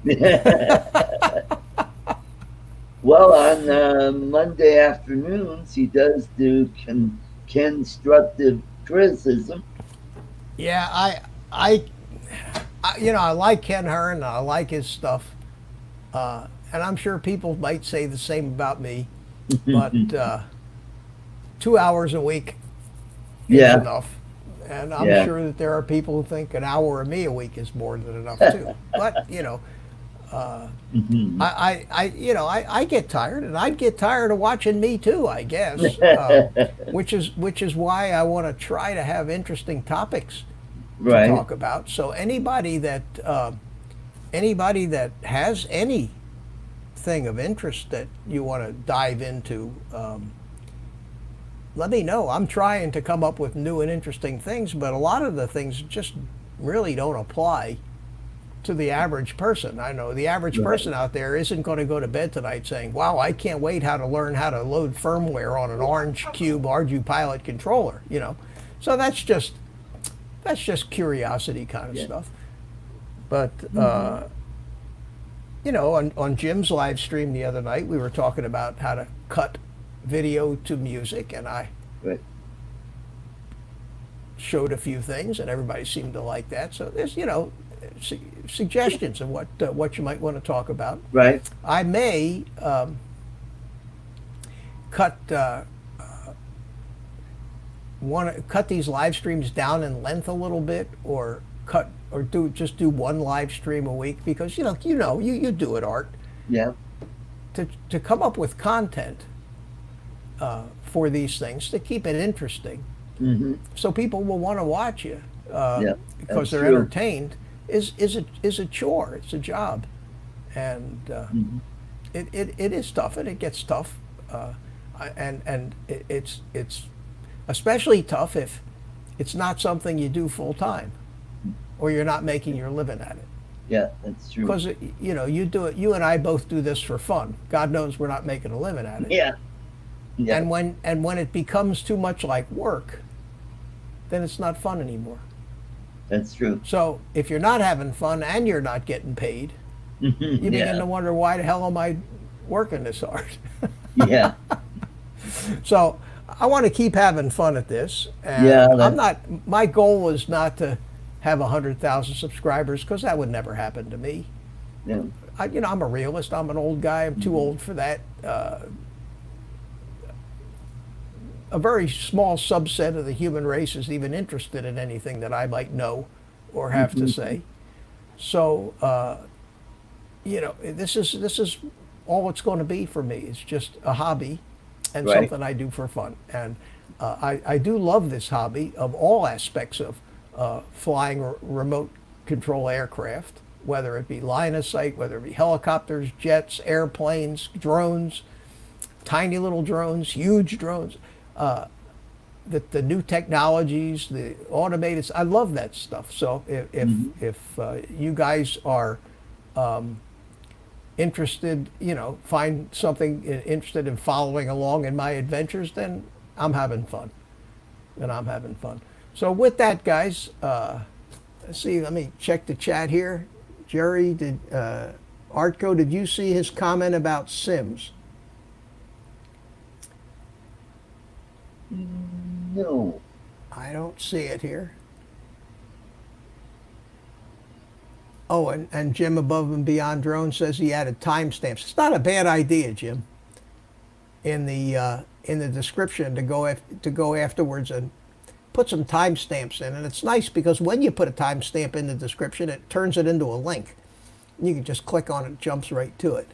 Well, on Monday afternoons, he does do constructive criticism. Yeah, I like Ken Heron. I like his stuff, and I'm sure people might say the same about me. But 2 hours a week is enough, and I'm sure that there are people who think an hour of me a week is more than enough too. But I get tired, and I'd get tired of watching me too, I guess. Which is why I want to try to have interesting topics to talk about. So anybody that has anything of interest that you want to dive into, let me know. I'm trying to come up with new and interesting things, but a lot of the things just really don't apply to the average person. I know the average person out there isn't going to go to bed tonight saying, wow, I can't wait to learn how to load firmware on an Orange Cube Ardupilot controller, So that's just curiosity kind of stuff. But on Jim's live stream the other night, we were talking about how to cut video to music, and I showed a few things, and everybody seemed to like that. So there's suggestions of what you might want to talk about. I may cut these live streams down in length a little bit, or do one live stream a week, because you do it, Art. To come up with content for these things, to keep it interesting, so people will want to watch you because they're entertained. Is a chore. It's a job, and it is tough, and it gets tough, and it's especially tough if it's not something you do full time, or you're not making your living at it. Yeah, that's true. Because you do it. You and I both do this for fun. God knows we're not making a living at it. Yeah. And when it becomes too much like work, then it's not fun anymore. That's true. So if you're not having fun and you're not getting paid, you begin to wonder, why the hell am I working this hard? So I want to keep having fun at this. And my goal is not to have 100,000 subscribers, because that would never happen to me. Yeah. I'm a realist. I'm an old guy. I'm too old for that. A very small subset of the human race is even interested in anything that I might know or have to say. So, this is all it's going to be for me. It's just a hobby and Right. something I do for fun. And I do love this hobby of all aspects of flying remote control aircraft, whether it be line of sight, whether it be helicopters, jets, airplanes, drones, tiny little drones, huge drones. The new technologies, the automated, I love that stuff. So if you guys are interested, find something interested in following along in my adventures, then I'm having fun. So with that, guys, let's see, let me check the chat here. Jerry, Artco, did you see his comment about Sims? No. I don't see it here. Oh, and Jim Above and Beyond Drone says he added timestamps. It's not a bad idea, Jim. In the description to go afterwards and put some timestamps in, and it's nice because when you put a timestamp in the description, it turns it into a link. You can just click on it, it jumps right to it.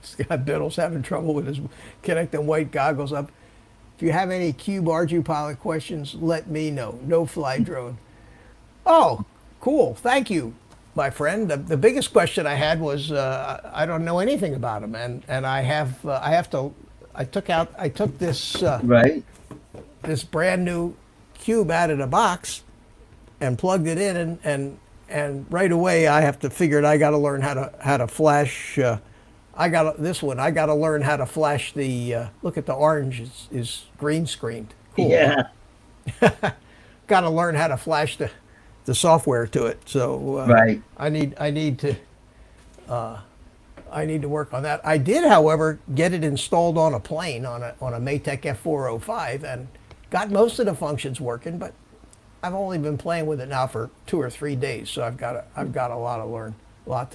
Scott Biddle's having trouble with his connecting white goggles up. If you have any Cube Ardupilot questions, let me know. No fly drone. Oh, cool. Thank you, my friend. The biggest question I had was I don't know anything about them, and I took this Right. this brand new Cube out of the box and plugged it in, and right away I have to figure I got to learn how to flash. I got to learn how to flash the. Look at the orange is green screened. Cool. Yeah. Got to learn how to flash the software to it. So Right. I need to work on that. I did, however, get it installed on a plane on a Maytech F405 and got most of the functions working, but I've only been playing with it now for 2 or 3 days, so I've got a lot to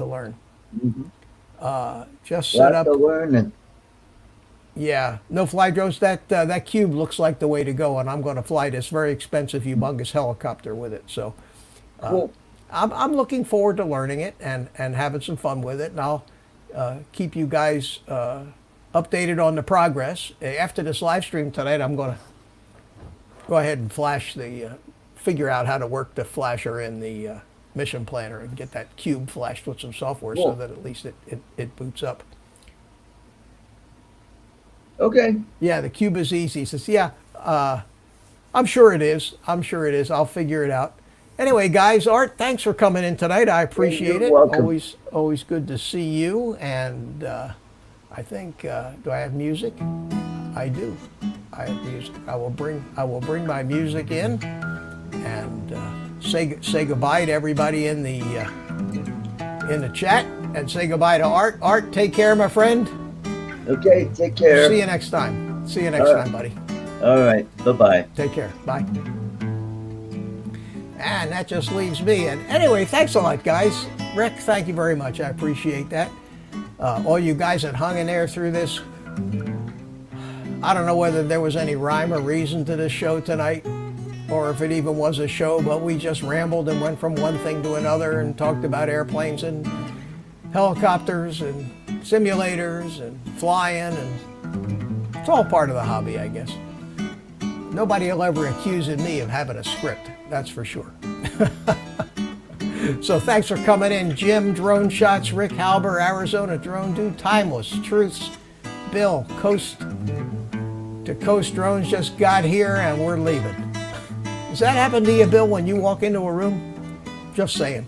learn. Mm-hmm. Just set up. To learn. Yeah, no fly drones. That Cube looks like the way to go, and I'm going to fly this very expensive, humongous helicopter with it. So, Cool. I'm looking forward to learning it and having some fun with it, and I'll keep you guys updated on the progress. After this live stream tonight, I'm going to go ahead and figure out how to work the flasher in the mission planner and get that Cube flashed with some software so that at least it boots up. Okay. Yeah, the Cube is easy. He says, yeah, I'm sure it is. I'll figure it out. Anyway, guys, Art, thanks for coming in tonight. I appreciate it. Welcome. Always good to see you. And I think, do I have music? I do. I have music. I will bring my music in and say goodbye to everybody in the chat, and say goodbye to Art. Art, take care, my friend. Okay. Take care. See you next time. See you next time, buddy. All right. Bye-bye. Take care. Bye. And that just leaves me. And anyway, thanks a lot, guys. Rick, thank you very much. I appreciate that. All you guys that hung in there through this. I don't know whether there was any rhyme or reason to this show tonight, or if it even was a show, but we just rambled and went from one thing to another and talked about airplanes and helicopters and simulators and flying, and it's all part of the hobby, I guess. Nobody will ever accuse me of having a script, that's for sure. So thanks for coming in, Jim, Drone Shots, Rick Halber, Arizona Drone Dude, Timeless Truths, Bill, Coast to Coast Drones just got here and we're leaving. Does that happen to you, Bill, when you walk into a room? Just saying.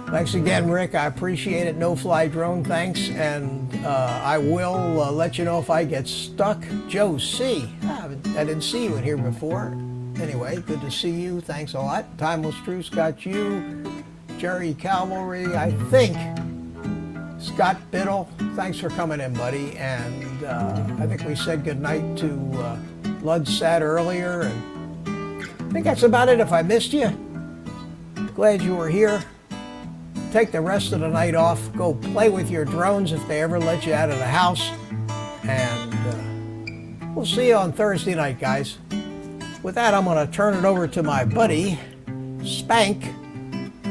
Thanks again, Rick. I appreciate it. No Fly Drone, thanks. And I will let you know if I get stuck. Joe C. I didn't see you in here before. Anyway, good to see you. Thanks a lot. Timeless Truce got you. Jerry Cavalry, I think Scott Biddle. Thanks for coming in, buddy. And I think we said goodnight to Ludsat earlier. And I think that's about it. If I missed you, glad you were here. Take the rest of the night off. Go play with your drones if they ever let you out of the house. And we'll see you on Thursday night, guys. With that, I'm going to turn it over to my buddy, Spank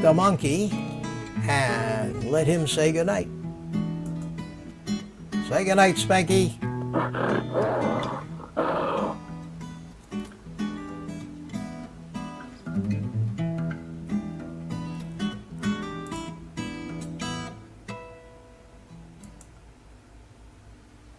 the monkey, and let him say goodnight. Say goodnight, Spanky.